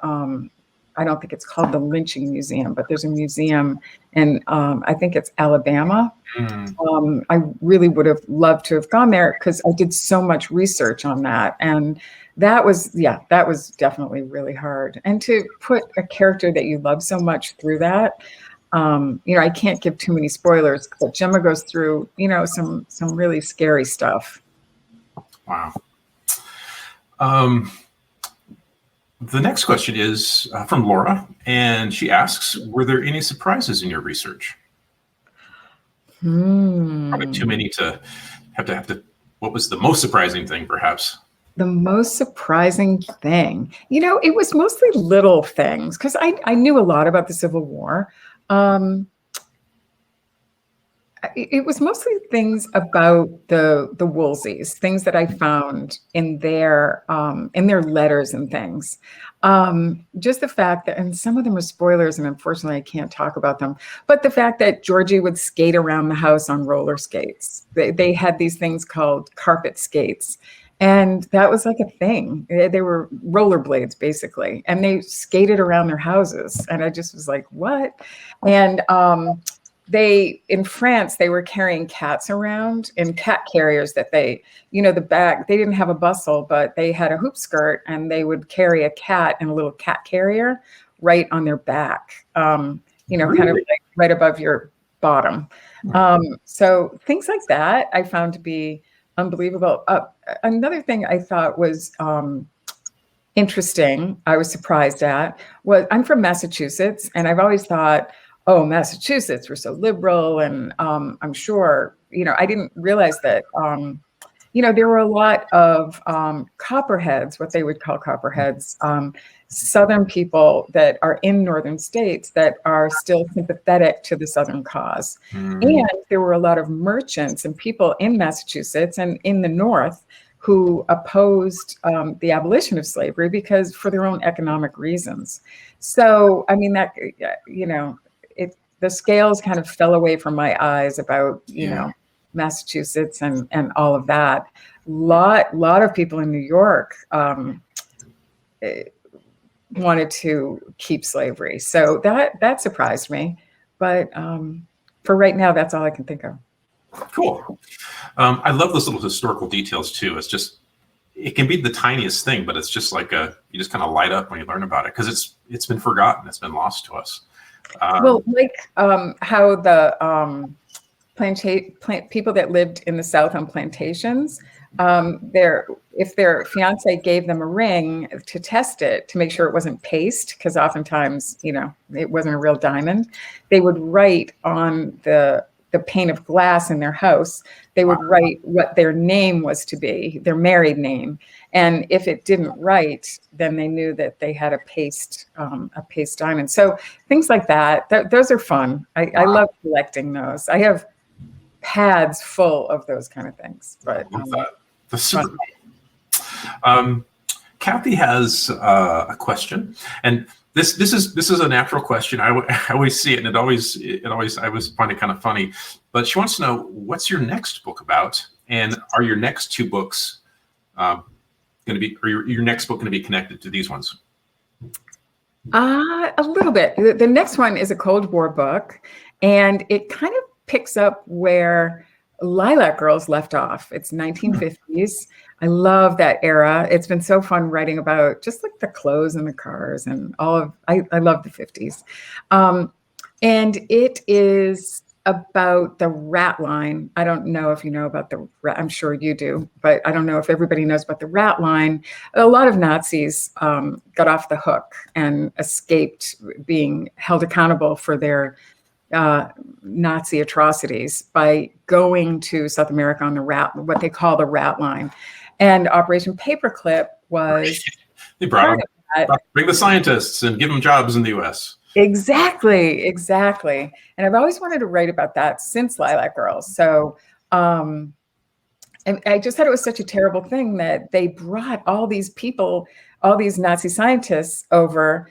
C: I don't think it's called the Lynching Museum, but there's a museum in, I think it's Alabama. Mm. I really would have loved to have gone there because I did so much research on that. And that was definitely really hard. And to put a character that you love so much through that, I can't give too many spoilers, but Jemma goes through, some really scary stuff.
B: Wow. The next question is from Laura, and she asks, were there any surprises in your research? Probably too many to have to, what was the most surprising thing, perhaps?
C: The most surprising thing, it was mostly little things because I knew a lot about the Civil War. It was mostly things about the Woolseys, things that I found in their letters and things. Just the fact that, and some of them are spoilers, and unfortunately I can't talk about them, but the fact that Georgie would skate around the house on roller skates. They had these things called carpet skates. And that was like a thing. They were rollerblades, basically. And they skated around their houses. And I just was like, what? And in France, they were carrying cats around in cat carriers that the bag, they didn't have a bustle, but they had a hoop skirt and they would carry a cat in a little cat carrier right on their back, really? Kind of like right above your bottom. So things like that I found to be unbelievable. Another thing I thought was interesting, I was surprised at, was I'm from Massachusetts, and I've always thought, oh, Massachusetts, we're so liberal, and I'm sure, I didn't realize that, there were a lot of copperheads, what they would call copperheads, Southern people that are in northern states that are still sympathetic to the Southern cause. And there were a lot of merchants and people in Massachusetts and in the North who opposed the abolition of slavery because for their own economic reasons. So, I mean, that, the scales kind of fell away from my eyes about, Massachusetts and all of that. Lot of people in New York wanted to keep slavery. So that surprised me. But for right now, that's all I can think of.
B: Cool. I love those little historical details too. It can be the tiniest thing, but it's just like you just kind of light up when you learn about it because it's been forgotten. It's been lost to us.
C: Well, like how the people that lived in the South on plantations, if their fiance gave them a ring to test it to make sure it wasn't paste, because oftentimes, it wasn't a real diamond, they would write on the pane of glass in their house, they would write what their name was to be, their married name. And if it didn't write, then they knew that they had a paste diamond. So things like that, those are fun. I love collecting those. I have pads full of those kind of things. But
B: that's super cool. Kathy has a question, and this is a natural question. I always see it, and I always find it kind of funny. But she wants to know, what's your next book about, and are your next two books going to be, or your next book going to be connected to these ones?
C: A little bit. The next one is a Cold War book, and it kind of picks up where Lilac Girls left off. It's 1950s. I love that era. It's been so fun writing about just like the clothes and the cars and I love the 50s. And it is about the rat line. I don't know if you know about the rat. I'm sure you do, but I don't know if everybody knows about the rat line. A lot of Nazis got off the hook and escaped being held accountable for their Nazi atrocities by going to South America on what they call the rat line. And Operation Paperclip was
B: they bring the scientists and give them jobs in the US.
C: Exactly. And I've always wanted to write about that since Lilac Girls. So and I just thought it was such a terrible thing that they brought all these people, all these Nazi scientists over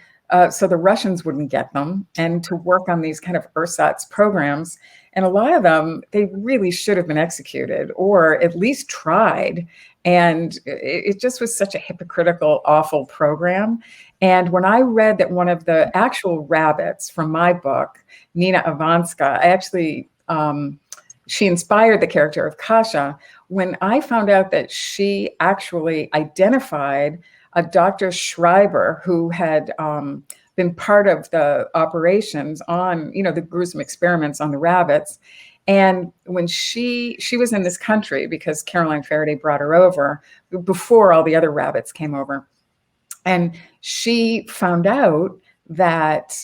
C: so the Russians wouldn't get them, and to work on these kind of ersatz programs. And a lot of them, they really should have been executed or at least tried. And it just was such a hypocritical, awful program. And when I read that one of the actual rabbits from my book, Nina Ivanska, she inspired the character of Kasha. When I found out that she actually identified a Dr. Schreiber who had been part of the operations on, the gruesome experiments on the rabbits. And when she was in this country because Caroline Faraday brought her over before all the other rabbits came over. And she found out that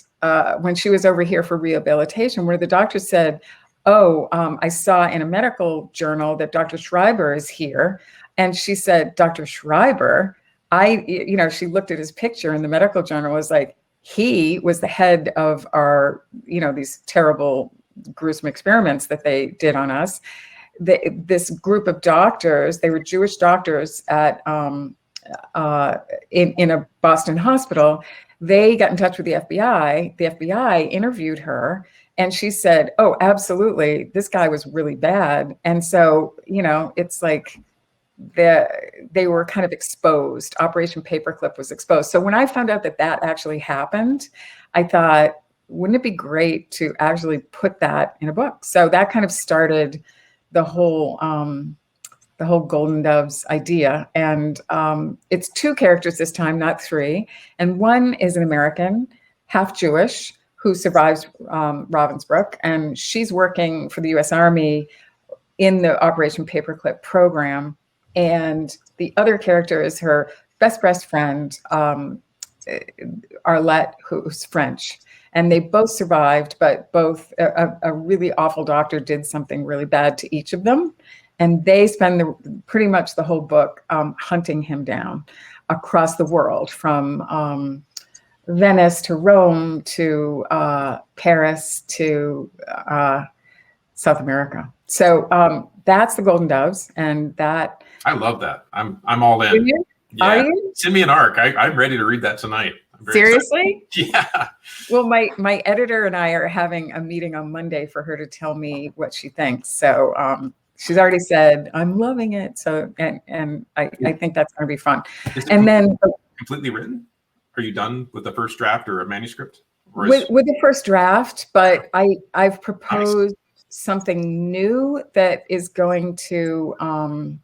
C: when she was over here for rehabilitation, where the doctor said, I saw in a medical journal that Dr. Schreiber is here. And she said, Dr. Schreiber, she looked at his picture in the medical journal, was like, he was the head of our, these terrible, gruesome experiments that they did on us. This group of doctors, they were Jewish doctors at in a Boston hospital. They got in touch with the FBI. The FBI interviewed her, and she said, "Oh, absolutely, this guy was really bad." And so, it's like they were kind of exposed. Operation Paperclip was exposed. So when I found out that actually happened, I thought, wouldn't it be great to actually put that in a book? So that kind of started the whole Golden Doves idea. And it's two characters this time, not three. And one is an American, half Jewish, who survives Ravensbrück. And she's working for the US Army in the Operation Paperclip program. And the other character is her best friend, Arlette, who's French. And they both survived, but both a really awful doctor did something really bad to each of them. And they spend pretty much the whole book hunting him down across the world, from Venice to Rome to Paris to South America. So that's the Golden Doves, and that
B: I love that. I'm all in. Yeah.
C: Are you?
B: Send me an arc. I'm ready to read that tonight.
C: Seriously?
B: Excited. Yeah.
C: Well, my editor and I are having a meeting on Monday for her to tell me what she thinks. So she's already said, I'm loving it. So, and I think that's going to be fun. And then
B: completely written? Are you done with the first draft or a manuscript? Or
C: with the first draft, but I've proposed something new that is going to, I'm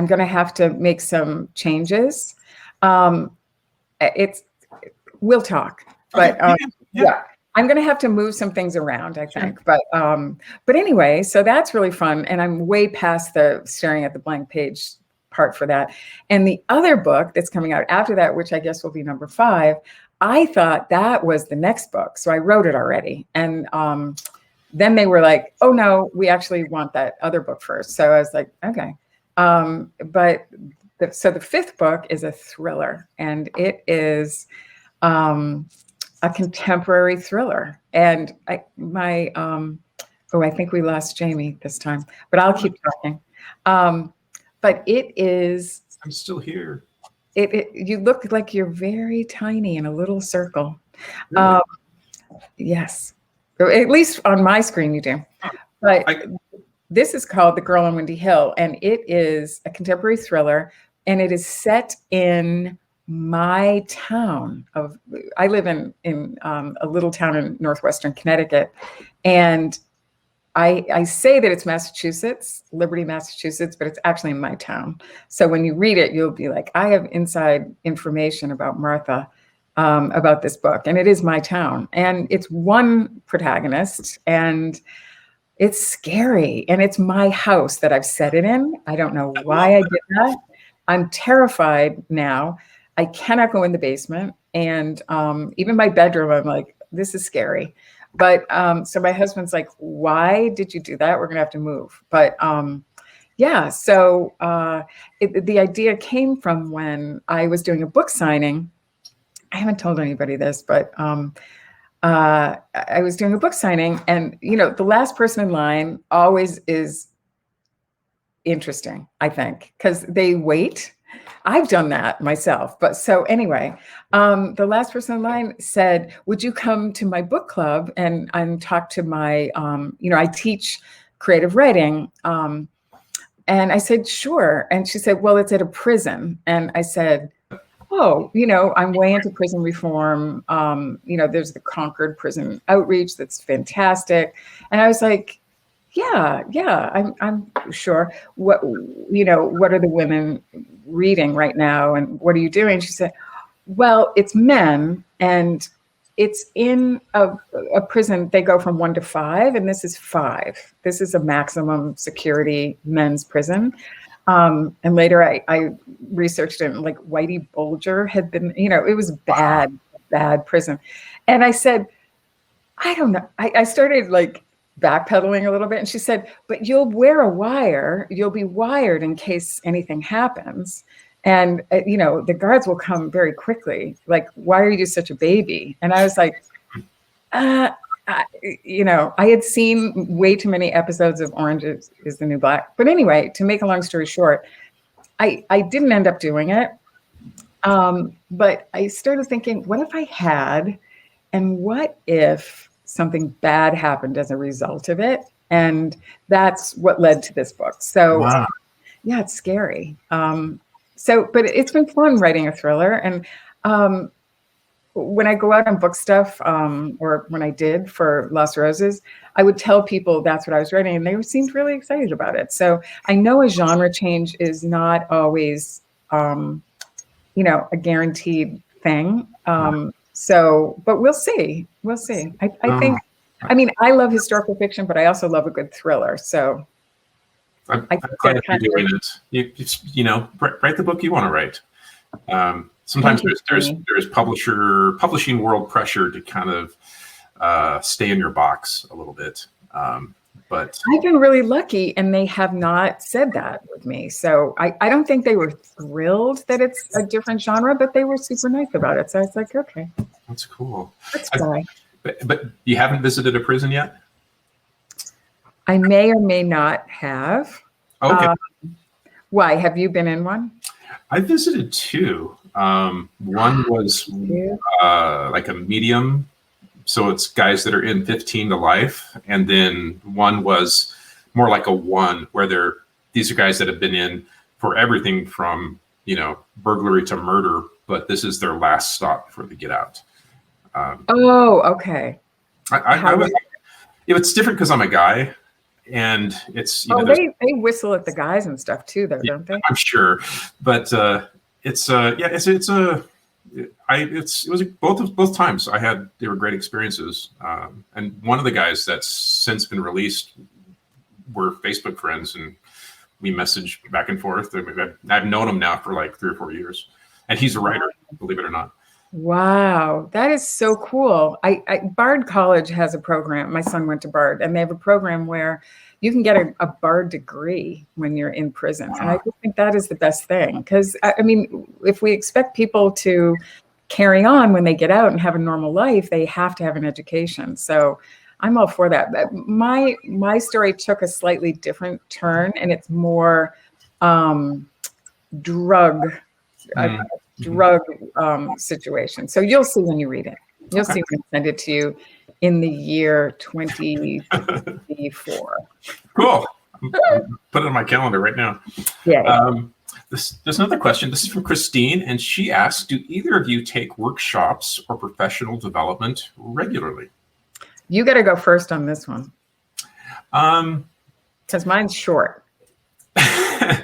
C: going to have to make some changes. We'll talk, but yeah, I'm going to have to move some things around, I think. But anyway, so that's really fun. And I'm way past the staring at the blank page part for that. And the other book that's coming out after that, which I guess will be number 5, I thought that was the next book. So I wrote it already. And then they were like, oh no, we actually want that other book first. So I was like, okay. But so the 5th book is a thriller, and it is a contemporary thriller. And I think we lost Jamie this time, but I'll keep talking. But it is.
B: I'm still here.
C: You look like you're very tiny in a little circle.
B: Really?
C: Yes, at least on my screen you do. But this is called The Girl on Windy Hill, and it is a contemporary thriller, and it is set in my town I live in a little town in northwestern Connecticut, and I say that it's Massachusetts, Liberty, Massachusetts, but it's actually in my town. So when you read it, you'll be like, I have inside information about Martha, about this book, and it is my town, and it's one protagonist, and it's scary, and it's my house that I've set it in. I don't know why I did that. I'm terrified now. I cannot go in the basement, and even my bedroom, I'm like, this is scary. But so my husband's like, why did you do that? We're gonna have to move. But yeah, so the idea came from when I was doing a book signing. I haven't told anybody this, but I was doing a book signing, and the last person in line always is interesting, I think, because they wait. I've done that myself. But so anyway, the last person in line said, would you come to my book club and talk to my, I teach creative writing. And I said, sure. And she said, well, it's at a prison. And I said, oh, I'm way into prison reform. There's the Concord Prison Outreach. That's fantastic. And I was like, yeah, I'm sure. What are the women reading right now, and what are you doing? She said, well, it's men, and it's in a prison. They go from 1 to 5, and this is 5. This is a maximum security men's prison. And later I researched it, and like Whitey Bulger had been, it was bad prison. And I said, I don't know. I started like backpedaling a little bit. And she said, but you'll wear a wire. You'll be wired in case anything happens. And, the guards will come very quickly. Like, why are you such a baby? And I was like, I had seen way too many episodes of Orange is the New Black. But anyway, to make a long story short, I didn't end up doing it. But I started thinking, what if I had, and what if something bad happened as a result of it? And that's what led to this book. So wow. Yeah, it's scary. But it's been fun writing a thriller. And when I go out on book stuff, or when I did for Lost Roses, I would tell people that's what I was writing, and they seemed really excited about it. So I know a genre change is not always, a guaranteed thing. But we'll see. We'll see. I think, I love historical fiction, but I also love a good thriller. So
B: I'm glad you're doing it. You write the book you want to write. Sometimes there's publishing world pressure to kind of stay in your box a little bit. But
C: I've been really lucky, and they have not said that with me. So I don't think they were thrilled that it's a different genre, but they were super nice about it. So I was like, okay,
B: that's cool.
C: let's try.
B: But you haven't visited a prison yet?
C: I may or may not have.
B: Okay.
C: Why? Have you been in one?
B: I visited two. One was like a medium. So it's guys that are in 15 to life. And then one was more like a one, where these are guys that have been in for everything from, burglary to murder, but this is their last stop before they get out.
C: Okay.
B: It's different because I'm a guy, and it's,
C: they whistle at the guys and stuff too, though, don't they?
B: I'm sure. But it was both times they were great experiences. And one of the guys that's since been released, we're Facebook friends, and we message back and forth. I've known him now for like 3 or 4 years, and he's a writer, believe it or not.
C: Wow, that is so cool. Bard College has a program. My son went to Bard, and they have a program where you can get a Bard degree when you're in prison. And I just think that is the best thing, because I mean, if we expect people to carry on when they get out and have a normal life, they have to have an education. So I'm all for that. But my story took a slightly different turn, and it's more drug situation. So you'll see when you read it. You'll see when I send it to you in the year 2024.
B: Cool. Put it on my calendar right now.
C: Yeah.
B: There's another question. This is from Christine, and she asks, do either of you take workshops or professional development regularly?
C: You got to go first on this one. Because mine's short.
B: I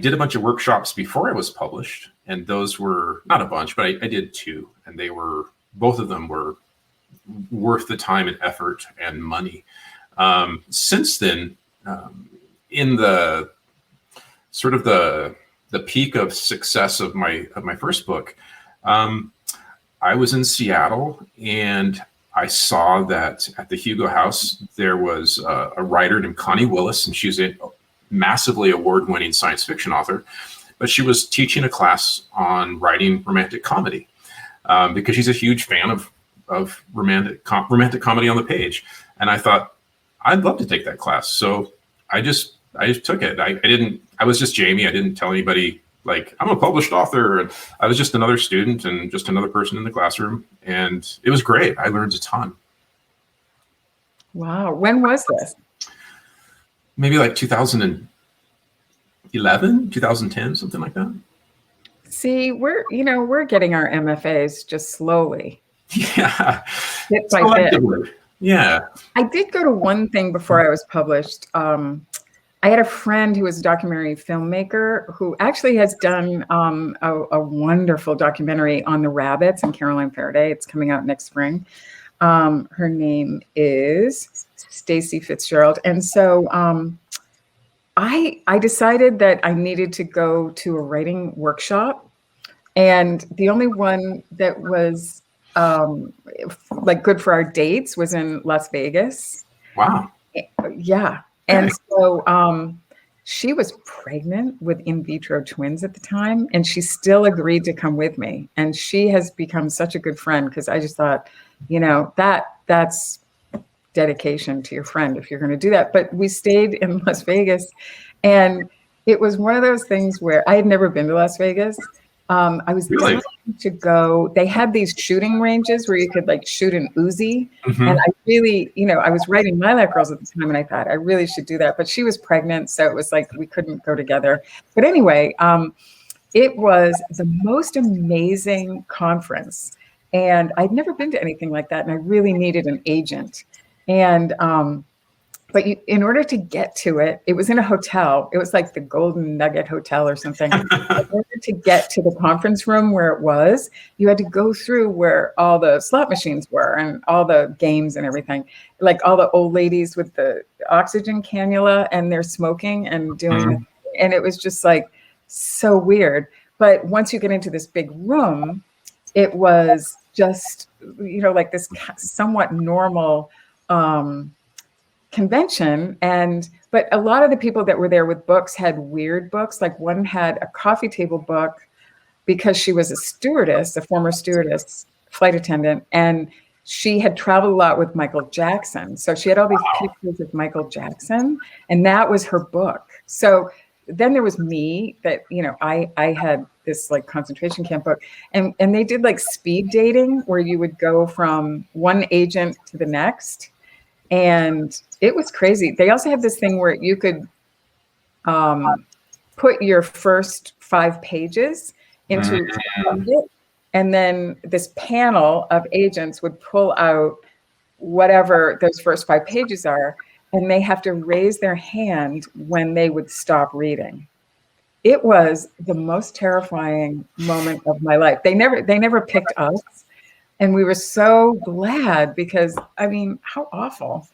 B: did a bunch of workshops before I was published, and those were not a bunch, but I did 2, and both of them were worth the time and effort and money. Since then, in the sort of the peak of success of my first book, I was in Seattle, and I saw that at the Hugo House there was a writer named Connie Willis, and she's a massively award-winning science fiction author, but she was teaching a class on writing romantic comedy because she's a huge fan of romantic comedy on the page. And I thought, I'd love to take that class. So I just took it. I was just Jamie. I didn't tell anybody, like, I'm a published author. And I was just another student and just another person in the classroom. And it was great. I learned a ton.
C: Wow. When was this?
B: Maybe like 2011, 2010, something like that.
C: See, we're getting our MFAs just slowly.
B: Yeah.
C: Bit by bit.
B: Yeah.
C: I did go to one thing before I was published. I had a friend who was a documentary filmmaker who actually has done a wonderful documentary on the rabbits in Caroline Faraday. It's coming out next spring. Her name is Stacy Fitzgerald. And so I decided that I needed to go to a writing workshop. And the only one that was like good for our dates was in Las Vegas.
B: Wow.
C: Yeah. And so she was pregnant with in vitro twins at the time, and she still agreed to come with me. And she has become such a good friend, because I just thought, that's dedication to your friend if you're going to do that. But we stayed in Las Vegas, and it was one of those things where I had never been to Las Vegas. I was dying to go. They had these shooting ranges where you could like shoot an Uzi. Mm-hmm. And I really, I was writing Lilac Girls at the time, and I thought I really should do that. But she was pregnant, so it was like we couldn't go together. But anyway, it was the most amazing conference. And I'd never been to anything like that. And I really needed an agent. And but in order to get to it, it was in a hotel. It was like the Golden Nugget Hotel or something. In order to get to the conference room where it was, you had to go through where all the slot machines were and all the games and everything. Like all the old ladies with the oxygen cannula, and they're smoking and doing, and it was just like so weird. But once you get into this big room, it was just, like this somewhat normal convention. But a lot of the people that were there with books had weird books. Like one had a coffee table book because she was a stewardess, a former stewardess, flight attendant, and she had traveled a lot with Michael Jackson. So she had all these pictures of Michael Jackson, and that was her book. So then there was me that, I had this like concentration camp book, and they did like speed dating where you would go from one agent to the next. And it was crazy. They also have this thing where you could put your first 5 pages into it, and then this panel of agents would pull out whatever those first 5 pages are, and they have to raise their hand when they would stop reading. It was the most terrifying moment of my life. They never picked us, and we were so glad because, I mean, how awful.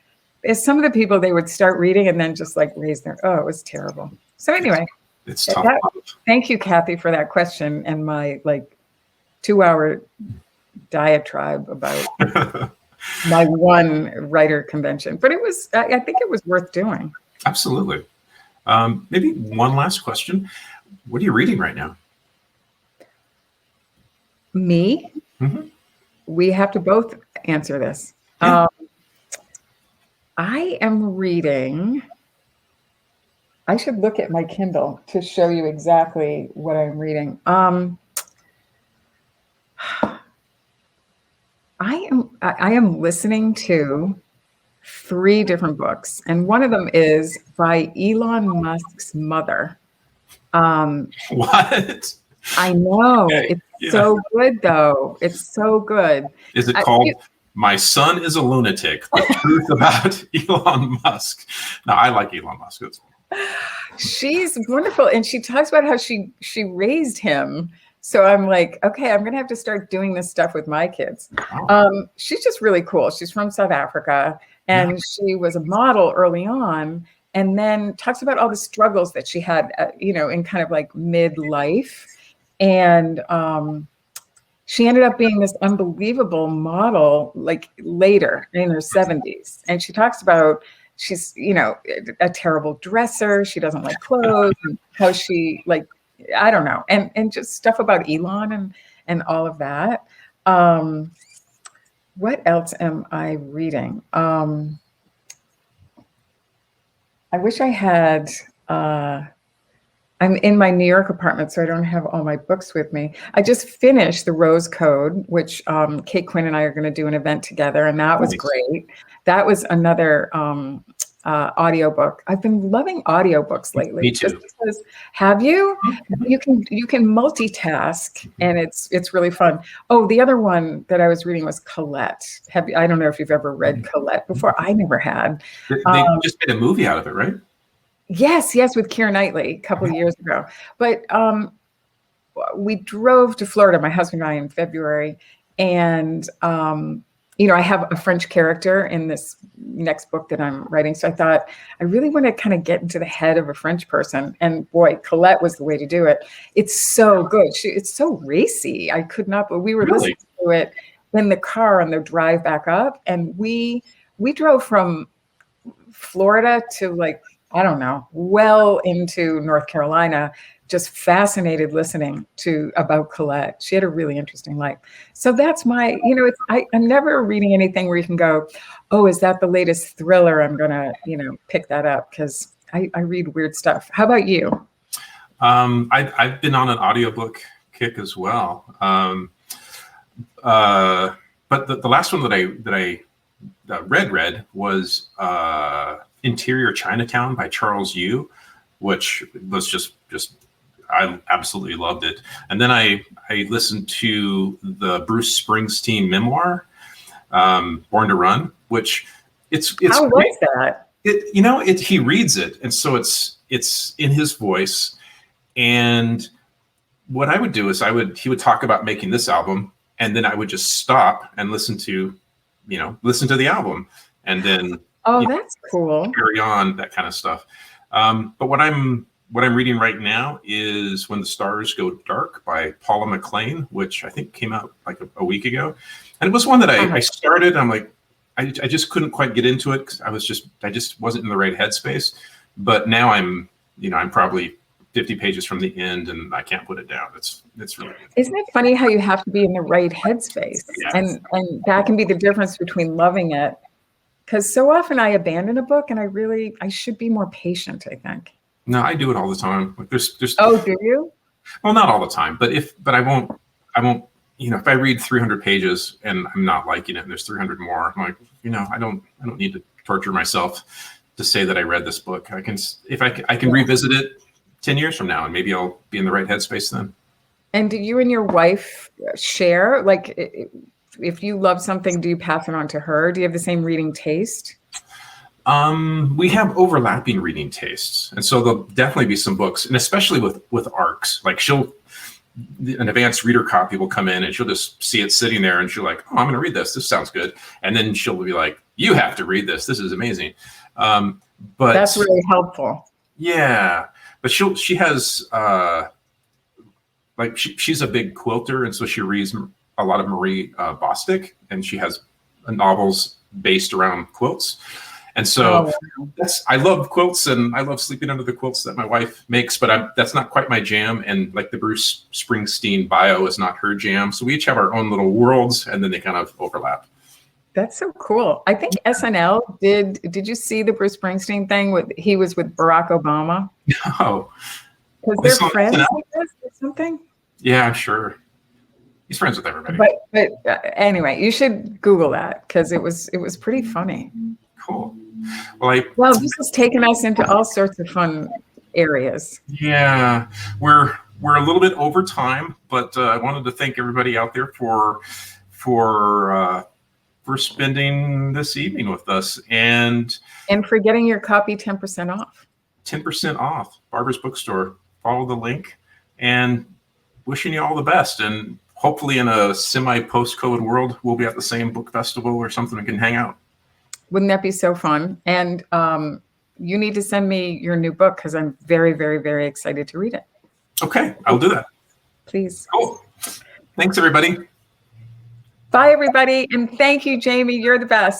C: As some of the people, they would start reading and then just like raise their, it was terrible. So anyway,
B: it's tough.
C: Thank you, Kathy, for that question and my like 2-hour diatribe about my one writer convention. But it was, I think it was worth doing.
B: Absolutely. Maybe one last question. What are you reading right now?
C: Me?
B: Mm-hmm.
C: We have to both answer this.
B: Yeah.
C: I am reading, I should look at my Kindle to show you exactly what I'm reading. I am listening to 3 different books, and one of them is by Elon Musk's mother.
B: What?
C: I know.
B: Okay.
C: It's so good, though. It's so good.
B: Is it called My Son is a Lunatic, The Truth About Elon Musk? No, I like Elon Musk.
C: She's wonderful. And she talks about how she raised him. So I'm like, okay, I'm going to have to start doing this stuff with my kids.
B: Oh.
C: She's just really cool. She's from South Africa, and she was a model early on, and then talks about all the struggles that she had, in kind of like midlife. And she ended up being this unbelievable model, like later in her 70s. And she talks about she's, a terrible dresser. She doesn't like clothes, and how she like, I don't know. And just stuff about Elon and all of that. What else am I reading? I wish I had, I'm in my New York apartment, so I don't have all my books with me. I just finished The Rose Code, which Kate Quinn and I are going to do an event together, and that was great. That was another audiobook. I've been loving audiobooks lately.
B: Me too.
C: Just because, have you? You can multitask, and it's really fun. Oh, the other one that I was reading was Colette. I don't know if you've ever read Colette before. I never had.
B: They just made a movie out of it, right?
C: Yes, with Keira Knightley a couple of years ago. But we drove to Florida, my husband and I, in February, and I have a French character in this next book that I'm writing. So I thought I really want to kind of get into the head of a French person. And boy, Colette was the way to do it. It's so good. It's so racy. I could not, but we were listening to it in the car on the drive back up. And we drove from Florida to like, I don't know, well into North Carolina, just fascinated listening about Colette. She had a really interesting life. So that's my, I'm never reading anything where you can go, oh, is that the latest thriller? I'm going to, pick that up, because I read weird stuff. How about you?
B: I've been on an audiobook kick as well. But the last one that I read was Interior Chinatown by Charles Yu, which was just I absolutely loved it. And then I listened to the Bruce Springsteen memoir, Born to Run, which it's
C: how was that?
B: He reads it, and so it's in his voice. And what I would do is he would talk about making this album, and then I would just stop and listen to the album, and then
C: that's cool.
B: Carry on, that kind of stuff. But what I'm what I'm reading right now is When the Stars Go Dark by Paula Mclean, which I think came out like a week ago. And it was one that I started. I'm like, I just couldn't quite get into it because I just wasn't in the right headspace. But now I'm probably 50 pages from the end and I can't put it down. It's really good.
C: Isn't it funny how you have to be in the right headspace?
B: Yeah.
C: And that can be the difference between loving it. Because so often I abandon a book and I should be more patient, I think.
B: No, I do it all the time. Like there's
C: Oh, do you?
B: Well, not all the time, but I won't, if I read 300 pages and I'm not liking it and there's 300 more, I'm like, I don't need to torture myself to say that I read this book. I can revisit it 10 years from now and maybe I'll be in the right headspace then. And
C: do you and your wife share? Like, if you love something, do you pass it on to her? Do you have the same reading taste?
B: We have overlapping reading tastes. And so there'll definitely be some books, and especially with arcs, like an advanced reader copy will come in and she'll just see it sitting there and she'll like, oh, I'm going to read this. This sounds good. And then she'll be like, you have to read this. This is amazing. But
C: that's really helpful.
B: Yeah. But she has, she's a big quilter. And so she reads a lot of Marie Bostic, and she has novels based around quilts. And so I love quilts and I love sleeping under the quilts that my wife makes, but that's not quite my jam. And like the Bruce Springsteen bio is not her jam. So we each have our own little worlds and then they kind of overlap.
C: That's so cool. I think SNL did you see the Bruce Springsteen thing he was with Barack Obama?
B: No.
C: Was their friends like this or something?
B: Yeah, I'm sure. He's friends with everybody.
C: But anyway, you should Google that because it was pretty funny.
B: Cool.
C: Well, this has taken us into all sorts of fun areas.
B: Yeah, we're a little bit over time, but I wanted to thank everybody out there for spending this evening with us and
C: for getting your copy 10% off.
B: 10% off. Barbara's Bookstore. Follow the link and wishing you all the best. And hopefully in a semi-post-COVID world, we'll be at the same book festival or something and can hang out.
C: Wouldn't that be so fun? And you need to send me your new book because I'm very, very, very excited to read it.
B: Okay, I'll do that.
C: Please.
B: Cool. Thanks, everybody.
C: Bye, everybody. And thank you, Jamie. You're the best.